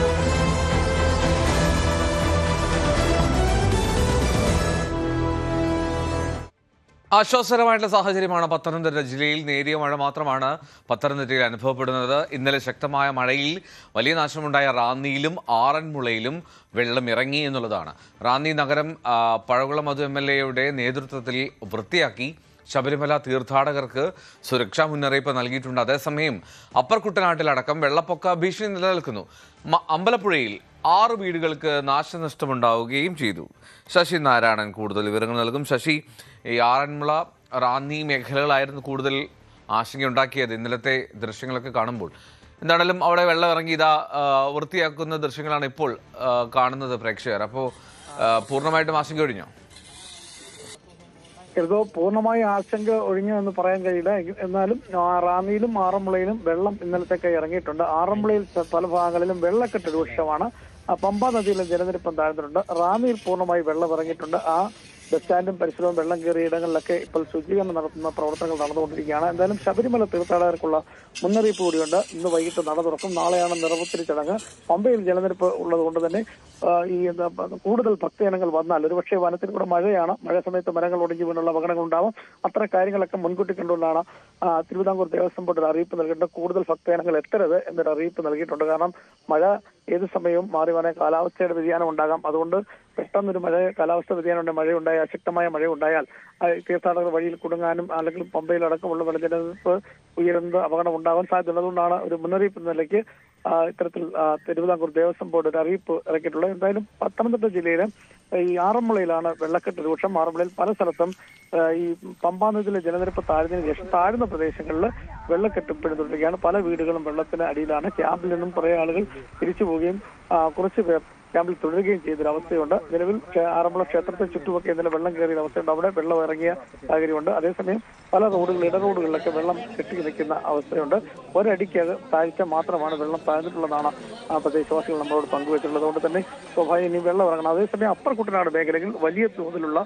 ആശ്വാസകരമായിട്ടുള്ള സാഹചര്യമാണ്. പത്തനംതിട്ട ജില്ലയിൽ നേരിയ മഴ മാത്രമാണ് പത്തനംതിട്ടയിൽ അനുഭവപ്പെടുന്നത്. ഇന്നലെ ശക്തമായ മഴയിൽ വലിയ നാശമുണ്ടായ റാന്നിയിലും ആറന്മുളയിലും വെള്ളം ഇറങ്ങി എന്നുള്ളതാണ്. റാന്നി നഗരം പഴകുളം മധു MLAയുടെ നേതൃത്വത്തിൽ വൃത്തിയാക്കി. ശബരിമല തീർത്ഥാടകർക്ക് സുരക്ഷാ മുന്നറിയിപ്പ് നൽകിയിട്ടുണ്ട്. അതേസമയം അപ്പർ കുട്ടനാട്ടിലടക്കം വെള്ളപ്പൊക്ക ഭീഷണി നിലനിൽക്കുന്നു. അമ്പലപ്പുഴയിൽ 6 വീടുകൾക്ക് നാശനഷ്ടമുണ്ടാവുകയും ചെയ്തു. ശശി നാരായണൻ കൂടുതൽ വിവരങ്ങൾ നൽകും. ശശി, ഈ ആറന്മുള റാന്നി മേഖലകളായിരുന്നു കൂടുതൽ ആശങ്കയുണ്ടാക്കിയത് ഇന്നലത്തെ ദൃശ്യങ്ങളൊക്കെ കാണുമ്പോൾ. എന്താണെങ്കിലും അവിടെ വെള്ളം ഇറങ്ങി വൃത്തിയാക്കുന്ന ദൃശ്യങ്ങളാണ് ഇപ്പോൾ കാണുന്നത് പ്രേക്ഷകർ. അപ്പോൾ പൂർണ്ണമായിട്ടും ആശങ്ക ഒഴിഞ്ഞോ? എൽദോ പൂർണ്ണമായി ആശങ്ക ഒഴിഞ്ഞു എന്ന് പറയാൻ കഴിയില്ല. എന്നാലും റാന്നിയിലും ആറന്മുളയിലും വെള്ളം ഇന്നലത്തേക്ക് ഇറങ്ങിയിട്ടുണ്ട്. ആറന്മുളയിൽ പല ഭാഗങ്ങളിലും വെള്ളക്കെട്ട് രൂക്ഷമാണ്. പമ്പ നദിയിലെ ജലനിരപ്പം താഴ്ന്നിട്ടുണ്ട്. റാന്നിയിൽ പൂർണ്ണമായി വെള്ളം ഇറങ്ങിയിട്ടുണ്ട്. ആ ബസ് സ്റ്റാൻഡും പരിസരവും വെള്ളം കയറിയ ഇടങ്ങളിലൊക്കെ ഇപ്പോൾ ശുചീകരണം നടത്തുന്ന പ്രവർത്തനങ്ങൾ നടന്നുകൊണ്ടിരിക്കുകയാണ്. എന്തായാലും ശബരിമല തീർത്ഥാടകർക്കുള്ള മുന്നറിയിപ്പ് കൂടിയുണ്ട്. ഇന്ന് വൈകിട്ട് നട തുറക്കും. നാളെയാണ് നിറപുത്തരി ചടങ്ങ്. പമ്പയിൽ ജലനിരപ്പ് ഉള്ളത് കൊണ്ട് തന്നെ ഈ കൂടുതൽ ഭക്തജനങ്ങൾ വന്നാൽ ഒരുപക്ഷെ വനത്തിൽ കൂടെ മഴയാണ്, മഴ സമയത്ത് മരങ്ങൾ ഒടിഞ്ഞു വീണുള്ള അപകടങ്ങൾ ഉണ്ടാവും. അത്തരം കാര്യങ്ങളൊക്കെ മുൻകൂട്ടി കണ്ടുകൊണ്ടാണ് തിരുവിതാംകൂർ ദേവസ്വം ബോർഡ് ഒരു അറിയിപ്പ് നൽകിയിട്ടുണ്ട്. കൂടുതൽ ഭക്തജനങ്ങൾ എത്തരുത് എന്നൊരു അറിയിപ്പ് നൽകിയിട്ടുണ്ട്. കാരണം മഴ ഏത് സമയവും മാറി വരാൻ കാലാവസ്ഥയുടെ വ്യതിയാനം ഉണ്ടാകാം. അതുകൊണ്ട് പെട്ടെന്നൊരു കാലാവസ്ഥ വ്യതിയാനം ഉണ്ട്, മഴയുണ്ടായ അശക്തമായ മഴയുണ്ടായാൽ തീർത്ഥാടകർ വഴിയിൽ കുടുങ്ങാനും അല്ലെങ്കിൽ പമ്പയിലടക്കമുള്ള വെള്ളജലനിരപ്പ് ഉയരുന്നത് അപകടം ഉണ്ടാകാൻ സാധ്യതയുള്ളതുകൊണ്ടാണ് ഒരു മുന്നറിയിപ്പ് നിലയ്ക്ക് ഇത്തരത്തിൽ തിരുവിതാംകൂർ ദേവസ്വം ബോർഡ് ഒരു അറിയിപ്പ് ഇറക്കിയിട്ടുള്ളത്. എന്തായാലും പത്തനംതിട്ട ജില്ലയിലെ ഈ ആറന്മുളയിലാണ് വെള്ളക്കെട്ട് രൂക്ഷം. ആറന്മുളയിൽ പല സ്ഥലത്തും ഈ പമ്പാ നദിയിലെ ജലനിരപ്പ് താഴ്ന്നതിന് ശേഷം താഴ്ന്ന പ്രദേശങ്ങളിൽ വെള്ളക്കെട്ട് തുടരുകയാണ്. പല വീടുകളും വെള്ളത്തിന് അടിയിലാണ്. ക്യാമ്പിൽ നിന്നും കുറേ ആളുകൾ തിരിച്ചു പോവുകയും കുറച്ച് പേർ ക്യാമ്പിൽ തുടരുകയും ചെയ്തൊരവസ്ഥയുണ്ട്. നിലവിൽ ആറന്മുള ക്ഷേത്രത്തെ ചുറ്റുമൊക്കെ ഇന്നലെ വെള്ളം കയറിയ അവസ്ഥയുണ്ട്. അവിടെ വെള്ളം ഇറങ്ങിയ സാഹചര്യമുണ്ട്. അതേസമയം പല ഇടറോഡുകളിലൊക്കെ വെള്ളം കെട്ടി നിൽക്കുന്ന അവസ്ഥയുണ്ട്. ഒരടിക്ക് താഴ്ച മാത്രമാണ് വെള്ളം താഴ്ന്നിട്ടുള്ളതാണ് പ്രദേശവാസികൾ നമ്മളോട് പങ്കുവച്ചിട്ടുള്ളത്. അതുകൊണ്ട് തന്നെ സ്വാഭാവികം ഇനി വെള്ളം ഇറങ്ങണം. അതേസമയം അപ്പർ കുട്ടനാട് മേഖലയിൽ വലിയ തോതിലുള്ള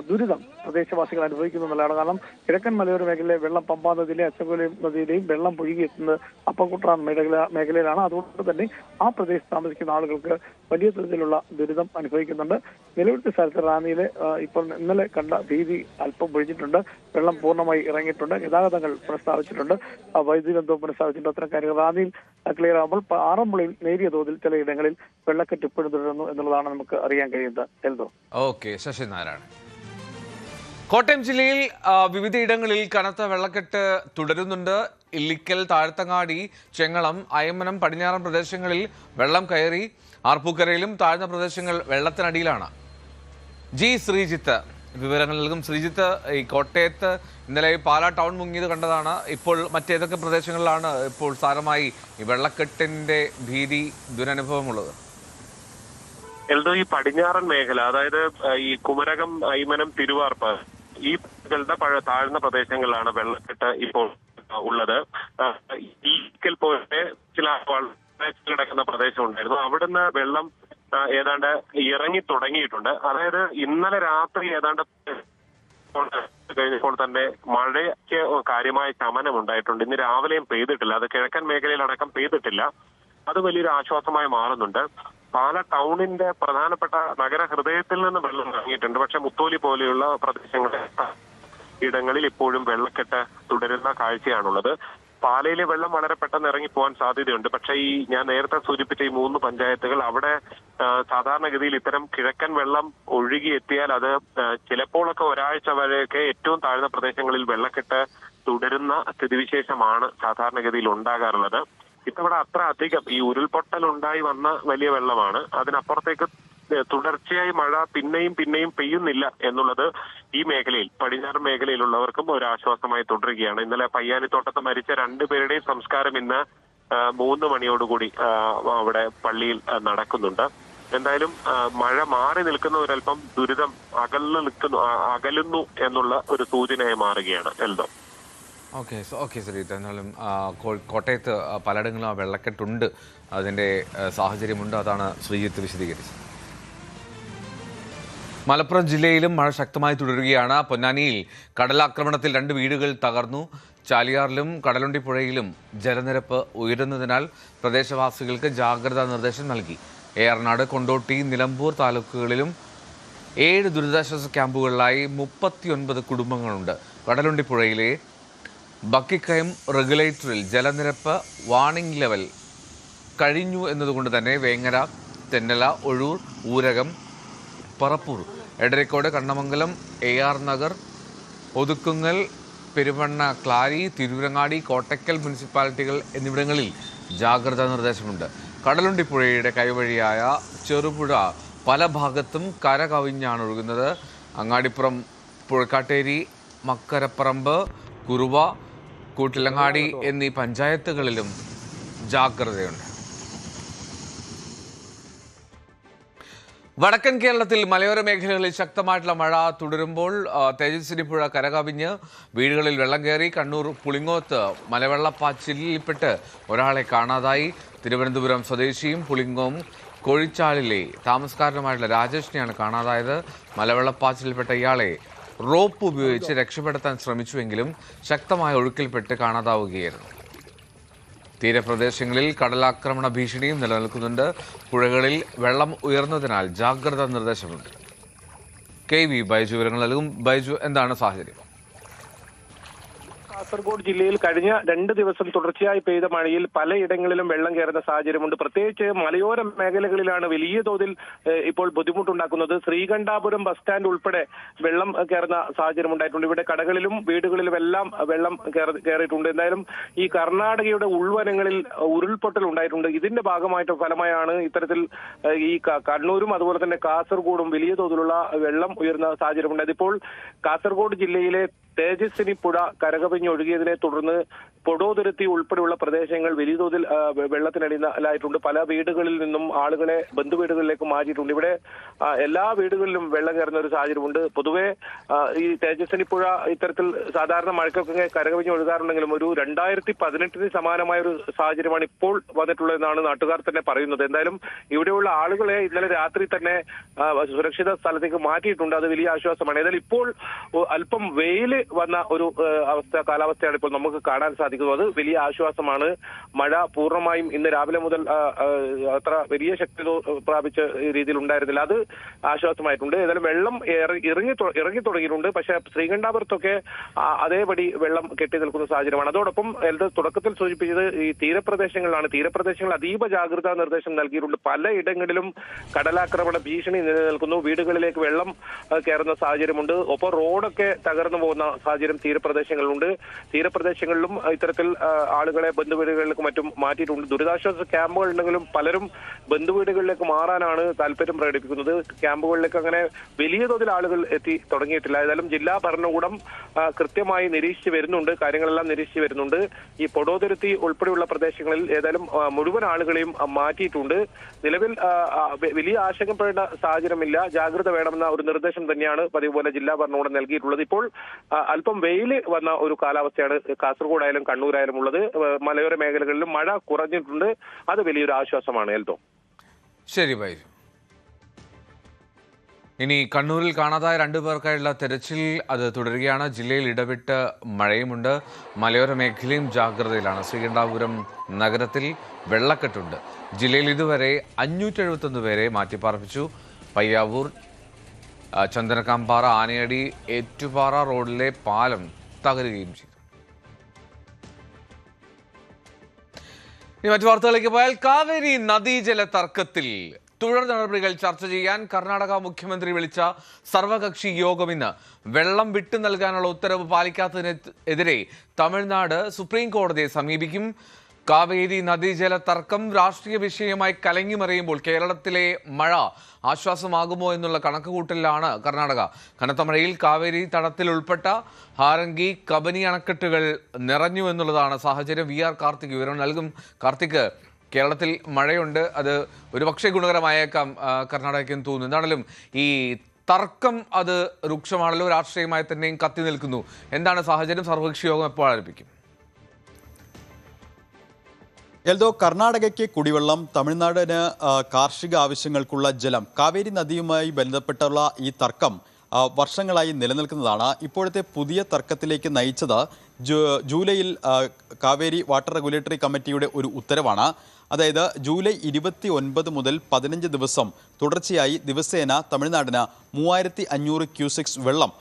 ദുരിതം പ്രദേശവാസികൾ അനുഭവിക്കുന്നു എന്നുള്ളതാണ്. കാരണം കിഴക്കൻ മലയോര മേഖലയിലെ വെള്ളം പമ്പാ നദിയിലെയും അച്ചൻകോല നദിയിലെയും വെള്ളം പൊഴുകിയെത്തുന്നത് അപ്പർ കുട്ടനാട് മേഖലയിലാണ്. അതുകൊണ്ട് തന്നെ ആ പ്രദേശത്ത് താമസിക്കുന്ന ആളുകൾക്ക് വലിയ തോതിലുള്ള ദുരിതം അനുഭവിക്കുന്നുണ്ട്. നിലവിലത്തെ സ്ഥലത്ത് റാന്നിയിലെ ഇപ്പോൾ ഇന്നലെ കണ്ട ഭീതി അല്പം ഒഴിഞ്ഞിട്ടുണ്ട്. വെള്ളം പൂർണ്ണമായി ഇറങ്ങിയിട്ടുണ്ട്. ഗതാഗതങ്ങൾ പുനഃസ്ഥാപിച്ചിട്ടുണ്ട്. വൈദ്യുതി ബന്ധവും പുനഃസ്ഥാപിച്ചിട്ടുണ്ട്. അത്തരം കാര്യങ്ങൾ റാന്നിയിൽ ക്ലിയർ ആകുമ്പോൾ ആറന്മുളയിൽ നേരിയ തോതിൽ ചിലയിടങ്ങളിൽ വെള്ളക്കെട്ട് ഇപ്പോഴും തുടരുന്നു എന്നുള്ളതാണ് നമുക്ക് അറിയാൻ കഴിയുന്നത്. എൽദോ. ഓക്കെ, ശശിനാരായണൻ. കോട്ടയം ജില്ലയിൽ വിവിധയിടങ്ങളിൽ കനത്ത വെള്ളക്കെട്ട് തുടരുന്നുണ്ട്. ഇല്ലിക്കൽ, താഴത്തങ്ങാടി, ചെങ്ങളം, അയ്മനം, പടിഞ്ഞാറൻ പ്രദേശങ്ങളിൽ വെള്ളം കയറി. ആർപ്പൂക്കരയിലും താഴ്ന്ന പ്രദേശങ്ങൾ വെള്ളത്തിനടിയിലാണ്. ജി ശ്രീജിത്ത് വിവരങ്ങൾ നൽകും. ശ്രീജിത്ത്, ഈ കോട്ടയത്ത് ഇന്നലെ പാലാ ടൗൺ മുങ്ങിയത് കണ്ടതാണ്. ഇപ്പോൾ മറ്റേതൊക്കെ പ്രദേശങ്ങളിലാണ് ഇപ്പോൾ സാരമായി ഈ വെള്ളക്കെട്ടിന്റെ ഭീതി ദുരനുഭവമുള്ളത്? എൽദോ, ഈ പടിഞ്ഞാറൻ മേഖല, അതായത് ഈ കുമരകം, അയ്മനം, തിരുവാർപ്പ്, ഈ താഴ്ന്ന പ്രദേശങ്ങളിലാണ് വെള്ളക്കെട്ട് ഇപ്പോൾ ഉള്ളത്. ഈക്കൽ പോലെ ചില കിടക്കുന്ന പ്രദേശം ഉണ്ടായിരുന്നു. അവിടുന്ന് വെള്ളം ഏതാണ്ട് ഇറങ്ങി തുടങ്ങിയിട്ടുണ്ട്. അതായത് ഇന്നലെ രാത്രി ഏതാണ്ട് കഴിഞ്ഞപ്പോൾ തന്നെ മഴയ്ക്ക് കാര്യമായ ശമനം ഉണ്ടായിട്ടുണ്ട്. ഇന്ന് രാവിലെയും പെയ്തിട്ടില്ല. അത് കിഴക്കൻ മേഖലയിലടക്കം പെയ്തിട്ടില്ല. അത് വലിയൊരു ആശ്വാസമായി മാറുന്നുണ്ട്. പാല ടൗണിന്റെ പ്രധാനപ്പെട്ട നഗര ഹൃദയത്തിൽ നിന്ന് വെള്ളം ഇറങ്ങിയിട്ടുണ്ട്. പക്ഷെ മുത്തോലി പോലെയുള്ള ഇടങ്ങളിൽ ഇപ്പോഴും വെള്ളക്കെട്ട് തുടരുന്ന കാഴ്ചയാണുള്ളത്. പാലയിലെ വെള്ളം വളരെ പെട്ടെന്ന് ഇറങ്ങിപ്പോകാൻ സാധ്യതയുണ്ട്. പക്ഷേ ഈ ഞാൻ നേരത്തെ സൂചിപ്പിച്ച ഈ 3 പഞ്ചായത്തുകൾ, അവിടെ സാധാരണഗതിയിൽ ഇത്തരം കിഴക്കൻ വെള്ളം ഒഴുകിയെത്തിയാൽ അത് ചിലപ്പോഴൊക്കെ ഒരാഴ്ച വരെയൊക്കെ ഏറ്റവും താഴ്ന്ന പ്രദേശങ്ങളിൽ വെള്ളക്കെട്ട് തുടരുന്ന സ്ഥിതിവിശേഷമാണ് സാധാരണഗതിയിൽ ഉണ്ടാകാറുള്ളത്. ഇത്തവണ അത്ര അധികം ഈ ഉരുൾപൊട്ടൽ ഉണ്ടായി വന്ന വലിയ വെള്ളമാണ്. അതിനപ്പുറത്തേക്ക് തുടർച്ചയായി മഴ പിന്നെയും പെയ്യുന്നില്ല എന്നുള്ളത് ഈ മേഖലയിൽ, പടിഞ്ഞാറൻ മേഖലയിലുള്ളവർക്കും ഒരു ആശ്വാസമായി തുടരുകയാണ്. ഇന്നലെ പയ്യാനിത്തോട്ടത്ത് മരിച്ച 2 പേരുടെയും സംസ്കാരം ഇന്ന് 3 മണിയോടുകൂടി അവിടെ പള്ളിയിൽ നടക്കുന്നുണ്ട്. എന്തായാലും മഴ മാറി നിൽക്കുന്ന ഒരല്പം ദുരിതം അകലുന്നു എന്നുള്ള ഒരു സൂചനയായി മാറുകയാണ്. എൽദോ. ഓക്കെ ശ്രീജിത്ത്, എന്നാലും കോട്ടയത്ത് പലയിടങ്ങളിലും ആ വെള്ളക്കെട്ടുണ്ട്, അതിൻ്റെ സാഹചര്യമുണ്ട്. അതാണ് ശ്രീജിത്ത് വിശദീകരിച്ചത്. മലപ്പുറം ജില്ലയിലും മഴ ശക്തമായി തുടരുകയാണ്. പൊന്നാനിയിൽ കടലാക്രമണത്തിൽ 2 വീടുകൾ തകർന്നു. ചാലിയാറിലും കടലുണ്ടി പുഴയിലും ജലനിരപ്പ് ഉയരുന്നതിനാൽ പ്രദേശവാസികൾക്ക് ജാഗ്രതാ നിർദ്ദേശം നൽകി. ഏറനാട്, കൊണ്ടോട്ടി, നിലമ്പൂർ താലൂക്കുകളിലും 7 ദുരിതാശ്വാസ ക്യാമ്പുകളിലായി 39 കുടുംബങ്ങളുണ്ട്. കടലുണ്ടി പുഴയിലെ ബക്കിക്കയം റെഗുലേറ്ററിൽ ജലനിരപ്പ് വാർണിംഗ് ലെവൽ കഴിഞ്ഞു എന്നതുകൊണ്ട് തന്നെ വേങ്ങര, തെന്നല, ഒഴൂർ, ഊരകം, പറപ്പൂർ, എടരിക്കോട്, കണ്ണമംഗലം, AR നഗർ, ഒതുക്കുങ്ങൽ, പെരുവണ്ണ, ക്ലാരി, തിരൂരങ്ങാടി, കോട്ടക്കൽ മുനിസിപ്പാലിറ്റികൾ എന്നിവിടങ്ങളിൽ ജാഗ്രതാ നിർദ്ദേശമുണ്ട്. കടലുണ്ടി പുഴയുടെ കൈവഴിയായ ചെറുപുഴ പല ഭാഗത്തും കര കവിഞ്ഞാണ് ഒഴുകുന്നത്. അങ്ങാടിപ്പുറം, പുഴക്കാട്ടേരി, മക്കരപ്പറമ്പ്, കുറുവ, കൂട്ടിലങ്ങാടി എന്നീ പഞ്ചായത്തുകളിലും ജാഗ്രതയുണ്ട്. വടക്കൻ കേരളത്തിൽ മലയോര മേഖലകളിൽ ശക്തമായിട്ടുള്ള മഴ തുടരുമ്പോൾ തേജസ്വിനി പുഴ കരകവിഞ്ഞ് വീടുകളിൽ വെള്ളം കയറി. കണ്ണൂർ പുളിങ്ങോത്ത് മലവെള്ളപ്പാച്ചിലിൽപ്പെട്ട് ഒരാളെ കാണാതായി. തിരുവനന്തപുരം സ്വദേശിയും പുളിങ്ങോം കോഴിച്ചാലിലെ താമസക്കാരനുമായിട്ടുള്ള രാജേഷിനെയാണ് കാണാതായത്. മലവെള്ളപ്പാച്ചിലിൽപ്പെട്ട ഇയാളെ റോപ്പ് ഉപയോഗിച്ച് രക്ഷപ്പെടുത്താൻ ശ്രമിച്ചുവെങ്കിലും ശക്തമായ ഒഴുക്കിൽപ്പെട്ട് കാണാതാവുകയായിരുന്നു. തീരപ്രദേശങ്ങളിൽ കടലാക്രമണ ഭീഷണിയും നിലനിൽക്കുന്നുണ്ട്. പുഴകളിൽ വെള്ളം ഉയർന്നതിനാൽ ജാഗ്രതാ നിർദ്ദേശമുണ്ട്. KV ബൈജു വിവരങ്ങൾ നൽകും. ബൈജു, എന്താണ് സാഹചര്യം? കാസർഗോഡ് ജില്ലയിൽ കഴിഞ്ഞ 2 ദിവസം തുടർച്ചയായി പെയ്ത മഴയിൽ പലയിടങ്ങളിലും വെള്ളം കയറുന്ന സാഹചര്യമുണ്ട്. പ്രത്യേകിച്ച് മലയോര മേഖലകളിലാണ് വലിയ തോതിൽ ഇപ്പോൾ ബുദ്ധിമുട്ടുണ്ടാക്കുന്നത്. ശ്രീകണ്ഠാപുരം ബസ് സ്റ്റാൻഡ് ഉൾപ്പെടെ വെള്ളം കയറുന്ന സാഹചര്യം ഉണ്ടായിട്ടുണ്ട്. ഇവിടെ കടകളിലും വീടുകളിലും എല്ലാം വെള്ളം കയറിയിട്ടുണ്ട്. എന്തായാലും ഈ കർണാടകയുടെ ഉൾവനങ്ങളിൽ ഉരുൾപൊട്ടൽ ഉണ്ടായിട്ടുണ്ട്. ഇതിന്റെ ഭാഗമായിട്ട് ഫലമായാണ് ഇത്തരത്തിൽ ഈ കണ്ണൂരും അതുപോലെ തന്നെ കാസർഗോഡും വലിയ തോതിലുള്ള വെള്ളം ഉയർന്ന സാഹചര്യമുണ്ടായത്. ഇപ്പോൾ കാസർഗോഡ് ജില്ലയിലെ തേജസ്വിനി പുഴ കരകവിഞ്ഞൊഴുകിയതിനെ തുടർന്ന് പൊടോതുരുത്തി ഉൾപ്പെടെയുള്ള പ്രദേശങ്ങൾ വലിയ തോതിൽ വെള്ളത്തിനടിയിലായിട്ടുണ്ട്. പല വീടുകളിൽ നിന്നും ആളുകളെ ബന്ധുവീടുകളിലേക്ക് മാറ്റിയിട്ടുണ്ട്. ഇവിടെ എല്ലാ വീടുകളിലും വെള്ളം കയറുന്ന ഒരു സാഹചര്യമുണ്ട്. പൊതുവെ ഈ തേജസ്വിനി പുഴ ഇത്തരത്തിൽ സാധാരണ മഴക്കൊക്കെ കരകവിഞ്ഞൊഴുകാറുണ്ടെങ്കിലും ഒരു 2018 സമാനമായ ഒരു സാഹചര്യമാണ് ഇപ്പോൾ വന്നിട്ടുള്ളതെന്നാണ് നാട്ടുകാർ തന്നെ പറയുന്നത്. എന്തായാലും ഇവിടെയുള്ള ആളുകളെ ഇന്നലെ രാത്രി തന്നെ സുരക്ഷിത സ്ഥലത്തേക്ക് മാറ്റിയിട്ടുണ്ട്. അത് വലിയ ആശ്വാസമാണ്. ഏതായാലും ഇപ്പോൾ അല്പം വെയില് വന്ന ഒരു കാലാവസ്ഥയാണ് ഇപ്പോൾ നമുക്ക് കാണാൻ സാധിക്കുന്നത്. അത് വലിയ ആശ്വാസമാണ്. മഴ പൂർണ്ണമായും ഇന്ന് രാവിലെ മുതൽ അത്ര വലിയ ശക്തി പ്രാപിച്ച രീതിയിൽ ഉണ്ടായിരുന്നില്ല. അത് ആശ്വാസമായിട്ടുണ്ട്. ഏതായാലും വെള്ളം ഇറങ്ങി തുടങ്ങിയിട്ടുണ്ട്. പക്ഷേ ശ്രീകണ്ഠാപുരത്തൊക്കെ അതേപടി വെള്ളം കെട്ടി നിൽക്കുന്ന സാഹചര്യമാണ്. അതോടൊപ്പം തുടക്കത്തിൽ സൂചിപ്പിച്ചത് ഈ തീരപ്രദേശങ്ങളിലാണ്. തീരപ്രദേശങ്ങളിൽ അതീവ ജാഗ്രതാ നിർദ്ദേശം നൽകിയിട്ടുണ്ട്. പലയിടങ്ങളിലും കടലാക്രമണ ഭീഷണി നിലനിൽക്കുന്നു. വീടുകളിലേക്ക് വെള്ളം കയറുന്ന സാഹചര്യമുണ്ട്. ഒപ്പം റോഡൊക്കെ തകർന്നു പോകുന്ന സാഹചര്യം തീരപ്രദേശങ്ങളിലുണ്ട്. തീരപ്രദേശങ്ങളിലും ഇത്തരത്തിൽ ആളുകളെ ബന്ധുവീടുകളിലേക്ക് മറ്റും മാറ്റിയിട്ടുണ്ട്. ദുരിതാശ്വാസ ക്യാമ്പുകൾ ഉണ്ടെങ്കിലും പലരും ബന്ധുവീടുകളിലേക്ക് മാറാനാണ് താല്പര്യം പ്രകടിപ്പിക്കുന്നത്. ക്യാമ്പുകളിലേക്ക് അങ്ങനെ വലിയ തോതിൽ ആളുകൾ എത്തി തുടങ്ങിയിട്ടില്ല. ഏതായാലും ജില്ലാ ഭരണകൂടം കൃത്യമായി നിരീക്ഷിച്ച് വരുന്നുണ്ട്. കാര്യങ്ങളെല്ലാം നിരീക്ഷിച്ച് വരുന്നുണ്ട്. ഈ പൊടോതുരുത്തി ഉൾപ്പെടെയുള്ള പ്രദേശങ്ങളിൽ ഏതായാലും മുഴുവൻ ആളുകളെയും മാറ്റിയിട്ടുണ്ട്. നിലവിൽ വലിയ ആശങ്കപ്പെടേണ്ട സാഹചര്യമില്ല. ജാഗ്രത വേണമെന്ന ഒരു നിർദ്ദേശം തന്നെയാണ് പതിവ് പോലെ ജില്ലാ ഭരണകൂടം നൽകിയിട്ടുള്ളത്. ഇപ്പോൾ അല്പം വെയില് വന്ന ഒരു കാലാവസ്ഥയാണ് കാസർഗോഡായാലും കണ്ണൂരായാലും ഉള്ളത്. മലയോര മേഖലകളിലും മഴ കുറഞ്ഞിട്ടുണ്ട്. അത് വലിയൊരു ആശ്വാസമാണ്. എൽദോ. ശരി ബൈജു. ഇനി കണ്ണൂരിൽ കാണാതായ 2 പേർക്കായുള്ള തെരച്ചിൽ അത് തുടരുകയാണ്. ജില്ലയിൽ ഇടവിട്ട് മഴയുമുണ്ട്. മലയോര മേഖലയും ജാഗ്രതയിലാണ്. ശ്രീകണ്ഠാപുരം നഗരത്തിൽ വെള്ളക്കെട്ടുണ്ട്. ജില്ലയിൽ ഇതുവരെ 571 പേരെ മാറ്റിപ്പാർപ്പിച്ചു. പയ്യാവൂർ, ചന്ദനക്കാംപാറ, ആനയടി, ഏറ്റുപാറ റോഡിലെ പാലം തകരുകയും ചെയ്തു. ഇനി മറ്റു വാർത്തകളിലേക്ക് പോയാൽ കാവേരി നദീജല തർക്കത്തിൽ തുടർ നടപടികൾ ചർച്ച ചെയ്യാൻ കർണാടക മുഖ്യമന്ത്രി വിളിച്ച സർവകക്ഷി യോഗം ഇന്ന്. വെള്ളം വിട്ടു നൽകാനുള്ള ഉത്തരവ് പാലിക്കാത്തതിനെതിരെ തമിഴ്നാട് സുപ്രീം കോടതിയെ സമീപിക്കും. കാവേരി നദീജല തർക്കം രാഷ്ട്രീയ വിഷയമായി കലങ്ങിമറിയുമ്പോൾ കേരളത്തിലെ മഴ ആശ്വാസമാകുമോ എന്നുള്ള കണക്കുകൂട്ടലിലാണ് കർണാടക. കനത്ത മഴയിൽ കാവേരി തടത്തിൽ ഉൾപ്പെട്ട ഹാരംഗി, കബനി അണക്കെട്ടുകൾ നിറഞ്ഞു എന്നുള്ളതാണ് സാഹചര്യം. VR കാർത്തിക് വിവരം നൽകും. കാർത്തിക്, കേരളത്തിൽ മഴയുണ്ട്. അത് ഒരുപക്ഷെ ഗുണകരമായേക്കാം കർണാടകയ്ക്കെന്ന് തോന്നുന്നു. എന്താണെങ്കിലും ഈ തർക്കം അത് രൂക്ഷമാണല്ലോ, രാഷ്ട്രീയമായി തന്നെയും കത്തി നിൽക്കുന്നു. എന്താണ് സാഹചര്യം? സർവകക്ഷി യോഗം എപ്പോൾ ആരംഭിക്കും? എൽദോ, കർണാടകയ്ക്ക് കുടിവെള്ളം, തമിഴ്നാടിന് കാർഷിക ആവശ്യങ്ങൾക്കുള്ള ജലം, കാവേരി നദിയുമായി ബന്ധപ്പെട്ടുള്ള ഈ തർക്കം വർഷങ്ങളായി നിലനിൽക്കുന്നതാണ്. ഇപ്പോഴത്തെ പുതിയ തർക്കത്തിലേക്ക് നയിച്ചത് ജൂലൈയിൽ കാവേരി വാട്ടർ റെഗുലേറ്ററി കമ്മിറ്റിയുടെ ഒരു ഉത്തരവാണ്. അതായത് ജൂലൈ 29 മുതൽ 15 ദിവസം തുടർച്ചയായി ദിവസേന തമിഴ്നാടിന് 3500 ക്യൂസെക്സ് വെള്ളം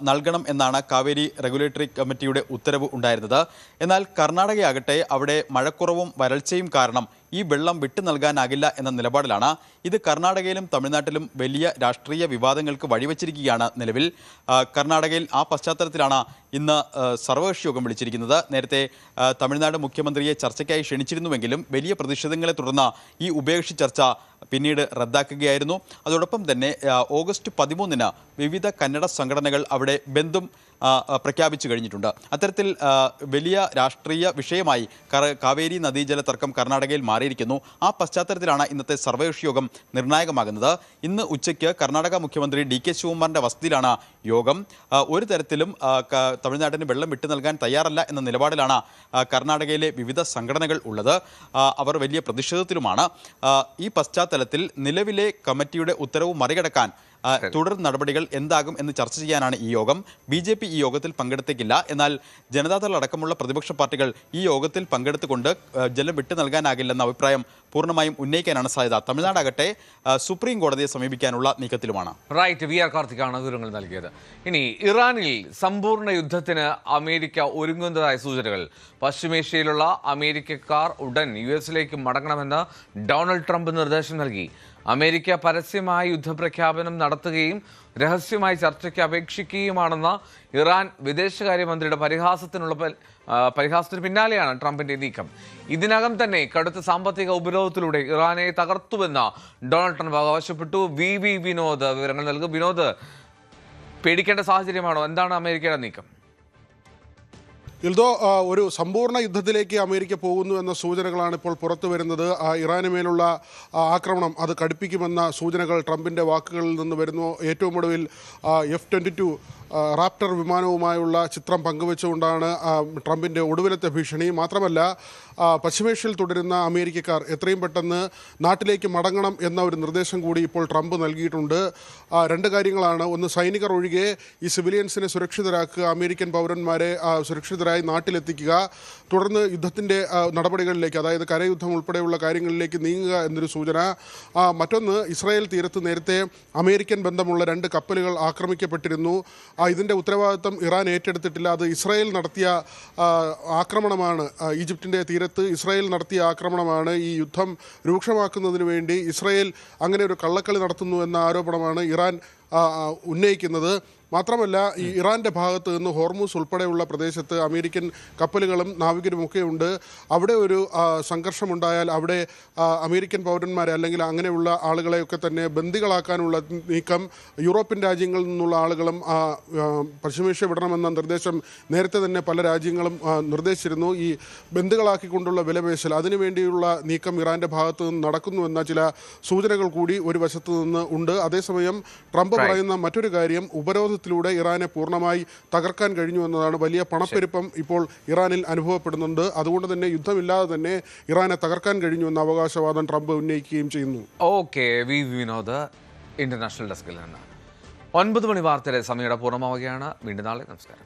നൽകണം എന്നാണ് കാവേരി റെഗുലേറ്ററി കമ്മിറ്റിയുടെ ഉത്തരവ് ഉണ്ടായിരുന്നത്. എന്നാൽ കർണാടകയാകട്ടെ അവിടെ മഴക്കുറവും വരൾച്ചയും കാരണം ഈ വെള്ളം വിട്ടു നൽകാനാകില്ല എന്ന നിലപാടിലാണ്. ഇത് കർണാടകയിലും തമിഴ്നാട്ടിലും വലിയ രാഷ്ട്രീയ വിവാദങ്ങൾക്ക് വഴിവെച്ചിരിക്കുകയാണ് നിലവിൽ. കർണാടകയിൽ ആ പശ്ചാത്തലത്തിലാണ് ഇന്ന് സർവകക്ഷി യോഗം വിളിച്ചിരിക്കുന്നത്. നേരത്തെ തമിഴ്നാട് മുഖ്യമന്ത്രിയെ ചർച്ചയ്ക്കായി ക്ഷണിച്ചിരുന്നുവെങ്കിലും വലിയ പ്രതിഷേധങ്ങളെ തുടർന്ന് ഈ ഉഭയകക്ഷി ചർച്ച പിന്നീട് റദ്ദാക്കുകയായിരുന്നു. അതോടൊപ്പം തന്നെ ഓഗസ്റ്റ് 13-ന് വിവിധ കന്നഡ സംഘടനകൾ അവിടെ ബന്ധും പ്രഖ്യാപിച്ചു കഴിഞ്ഞിട്ടുണ്ട്. അത്തരത്തിൽ വലിയ രാഷ്ട്രീയ വിഷയമായി കാവേരി നദീജല തർക്കം കർണാടകയിൽ മാറിയിരിക്കുന്നു. ആ പശ്ചാത്തലത്തിലാണ് ഇന്നത്തെ സർവകക്ഷി യോഗം നിർണായകമാകുന്നത്. ഇന്ന് ഉച്ചയ്ക്ക് കർണാടക മുഖ്യമന്ത്രി DK ശിവകുമാറിന്റെ വസതിയിലാണ് യോഗം. ഒരു തരത്തിലും തമിഴ്നാടിന് വെള്ളം വിട്ടു നൽകാൻ തയ്യാറല്ല എന്ന നിലപാടിലാണ് കർണാടകയിലെ വിവിധ സംഘടനകൾ ഉള്ളത്. അവർ വലിയ പ്രതിഷേധത്തിലുമാണ്. ഈ പശ്ചാത്തലത്തിൽ നിലവിലെ കമ്മിറ്റിയുടെ ഉത്തരവ് മറികടക്കാൻ തുടർ നടപടികൾ എന്താകും എന്ന് ചർച്ച ചെയ്യാനാണ് ഈ യോഗം. BJP ഈ യോഗത്തിൽ പങ്കെടുത്തേക്കില്ല. എന്നാൽ ജനതാദൾ അടക്കമുള്ള പ്രതിപക്ഷ പാർട്ടികൾ ഈ യോഗത്തിൽ പങ്കെടുത്തുകൊണ്ട് ജലം വിട്ടു നൽകാനാകില്ലെന്ന അഭിപ്രായം പൂർണ്ണമായും ഉന്നയിക്കാനാണ് സാധ്യത. തമിഴ്നാടാകട്ടെ സുപ്രീം കോടതിയെ സമീപിക്കാനുള്ള നീക്കത്തിലുമാണ്. റൈറ്റ്, VR കാർത്തിക്കാണ് വിവരങ്ങൾ നൽകിയത്. ഇനി ഇറാനിൽ സമ്പൂർണ്ണ യുദ്ധത്തിന് അമേരിക്ക ഒരുങ്ങുന്നതായ സൂചനകൾ. പശ്ചിമേഷ്യയിലുള്ള അമേരിക്കക്കാർ ഉടൻ US മടങ്ങണമെന്ന് ഡൊണാൾഡ് ട്രംപ് നിർദ്ദേശം നൽകി. അമേരിക്ക പരസ്യമായി യുദ്ധപ്രഖ്യാപനം നടത്തുകയും രഹസ്യമായി ചർച്ചയ്ക്ക് അപേക്ഷിക്കുകയുമാണെന്ന ഇറാൻ വിദേശകാര്യമന്ത്രിയുടെ പരിഹാസത്തിന് പിന്നാലെയാണ് ട്രംപിന്റെ നീക്കം. ഇതിനകം തന്നെ കടുത്ത സാമ്പത്തിക ഉപരോധത്തിലൂടെ ഇറാനെ തകർത്തുവെന്ന് ഡൊണാൾഡ് ട്രംപ് ആവശ്യപ്പെട്ടു. വിനോദ് വിവരങ്ങൾ നൽകും. വിനോദ്, പേടിക്കേണ്ട സാഹചര്യമാണോ? എന്താണ് അമേരിക്കയുടെ നീക്കം? ഇൽദോ, ഒരു സമ്പൂർണ്ണ യുദ്ധത്തിലേക്ക് അമേരിക്ക പോകുന്നു എന്ന സൂചനകളാണ് ഇപ്പോൾ പുറത്തു വരുന്നത്. ഇറാന് മേലുള്ള ആക്രമണം അത് കടുപ്പിക്കുമെന്ന സൂചനകൾ ട്രംപിൻ്റെ വാക്കുകളിൽ നിന്ന് വരുന്നു. ഏറ്റവും ഒടുവിൽ F-22 റാപ്റ്റർ വിമാനവുമായുള്ള ചിത്രം പങ്കുവെച്ചുകൊണ്ടാണ് ട്രംപിൻ്റെ ഒടുവിലത്തെ ഭീഷണി. മാത്രമല്ല, പശ്ചിമേഷ്യയിൽ തുടരുന്ന അമേരിക്കക്കാർ എത്രയും പെട്ടെന്ന് നാട്ടിലേക്ക് മടങ്ങണം എന്ന ഒരു നിർദ്ദേശം കൂടി ഇപ്പോൾ ട്രംപ് നൽകിയിട്ടുണ്ട്. രണ്ട് കാര്യങ്ങളാണ്. ഒന്ന്, സൈനികർ ഒഴികെ ഈ സിവിലിയൻസിനെ സുരക്ഷിതരാക്കുക, അമേരിക്കൻ പൗരന്മാരെ സുരക്ഷിതരായി നാട്ടിലെത്തിക്കുക, തുടർന്ന് യുദ്ധത്തിൻ്റെ നടപടികളിലേക്ക്, അതായത് കരയുദ്ധം ഉൾപ്പെടെയുള്ള കാര്യങ്ങളിലേക്ക് നീങ്ങുക എന്നൊരു സൂചന. മറ്റൊന്ന്, ഇസ്രായേൽ തീരത്ത് നേരത്തെ അമേരിക്കൻ ബന്ധമുള്ള 2 കപ്പലുകൾ ആക്രമിക്കപ്പെട്ടിരുന്നു. ഇതിൻ്റെ ഉത്തരവാദിത്തം ഇറാൻ ഏറ്റെടുത്തിട്ടില്ല. അത് ഇസ്രായേൽ നടത്തിയ ആക്രമണമാണ്. ഈജിപ്തിൻ്റെ തീരത്ത് ഇസ്രായേൽ നടത്തിയ ആക്രമണമാണ്. ഈ യുദ്ധം രൂക്ഷമാക്കുന്നതിന് വേണ്ടി ഇസ്രായേൽ അങ്ങനെ ഒരു കള്ളക്കളി നടത്തുന്നു എന്ന ആരോപണമാണ് ഇറാൻ ഉന്നയിക്കുന്നത്. മാത്രമല്ല, ഈ ഇറാൻ്റെ ഭാഗത്ത് നിന്ന് ഹോർമൂസ് ഉൾപ്പെടെയുള്ള പ്രദേശത്ത് അമേരിക്കൻ കപ്പലുകളും നാവികരുമൊക്കെ ഉണ്ട്. അവിടെ ഒരു സംഘർഷമുണ്ടായാൽ അവിടെ അമേരിക്കൻ പൗരന്മാരെ അല്ലെങ്കിൽ അങ്ങനെയുള്ള ആളുകളെയൊക്കെ തന്നെ ബന്ദികളാക്കാനുള്ള നീക്കം യൂറോപ്യൻ രാജ്യങ്ങളിൽ നിന്നുള്ള ആളുകളും പശ്ചിമേഷ്യ വിടണമെന്ന നിർദ്ദേശം നേരത്തെ തന്നെ പല രാജ്യങ്ങളും നിർദ്ദേശിച്ചിരുന്നു. ഈ ബന്ദികളാക്കിക്കൊണ്ടുള്ള വിലപേശൽ, അതിനുവേണ്ടിയുള്ള നീക്കം ഇറാൻ്റെ ഭാഗത്ത് നിന്ന് നടക്കുന്നുവെന്ന ചില സൂചനകൾ കൂടി ഒരു വശത്ത് നിന്ന് ഉണ്ട്. അതേസമയം ട്രംപ് പറയുന്ന മറ്റൊരു കാര്യം, ഉപരോധത്തിലൂടെ ഇറാനെ പൂർണ്ണമായി തകർക്കാൻ കഴിഞ്ഞു എന്നതാണ്. വലിയ പണപ്പെരുപ്പം ഇപ്പോൾ ഇറാനിൽ അനുഭവപ്പെടുന്നുണ്ട്. അതുകൊണ്ട് തന്നെ യുദ്ധമില്ലാതെ തന്നെ ഇറാനെ തകർക്കാൻ കഴിഞ്ഞു എന്ന അവകാശവാദം ട്രംപ് ഉന്നയിക്കുകയും ചെയ്യുന്നു. ഓക്കെ, വിനോദ് ഇന്റർനാഷണൽ ഡെസ്കിൽ നിന്ന്. 9 മണി വാർത്തയുടെ സമയം പൂർണ്ണമാവുകയാണ്. വീണ്ടും നാളെ. നമസ്കാരം.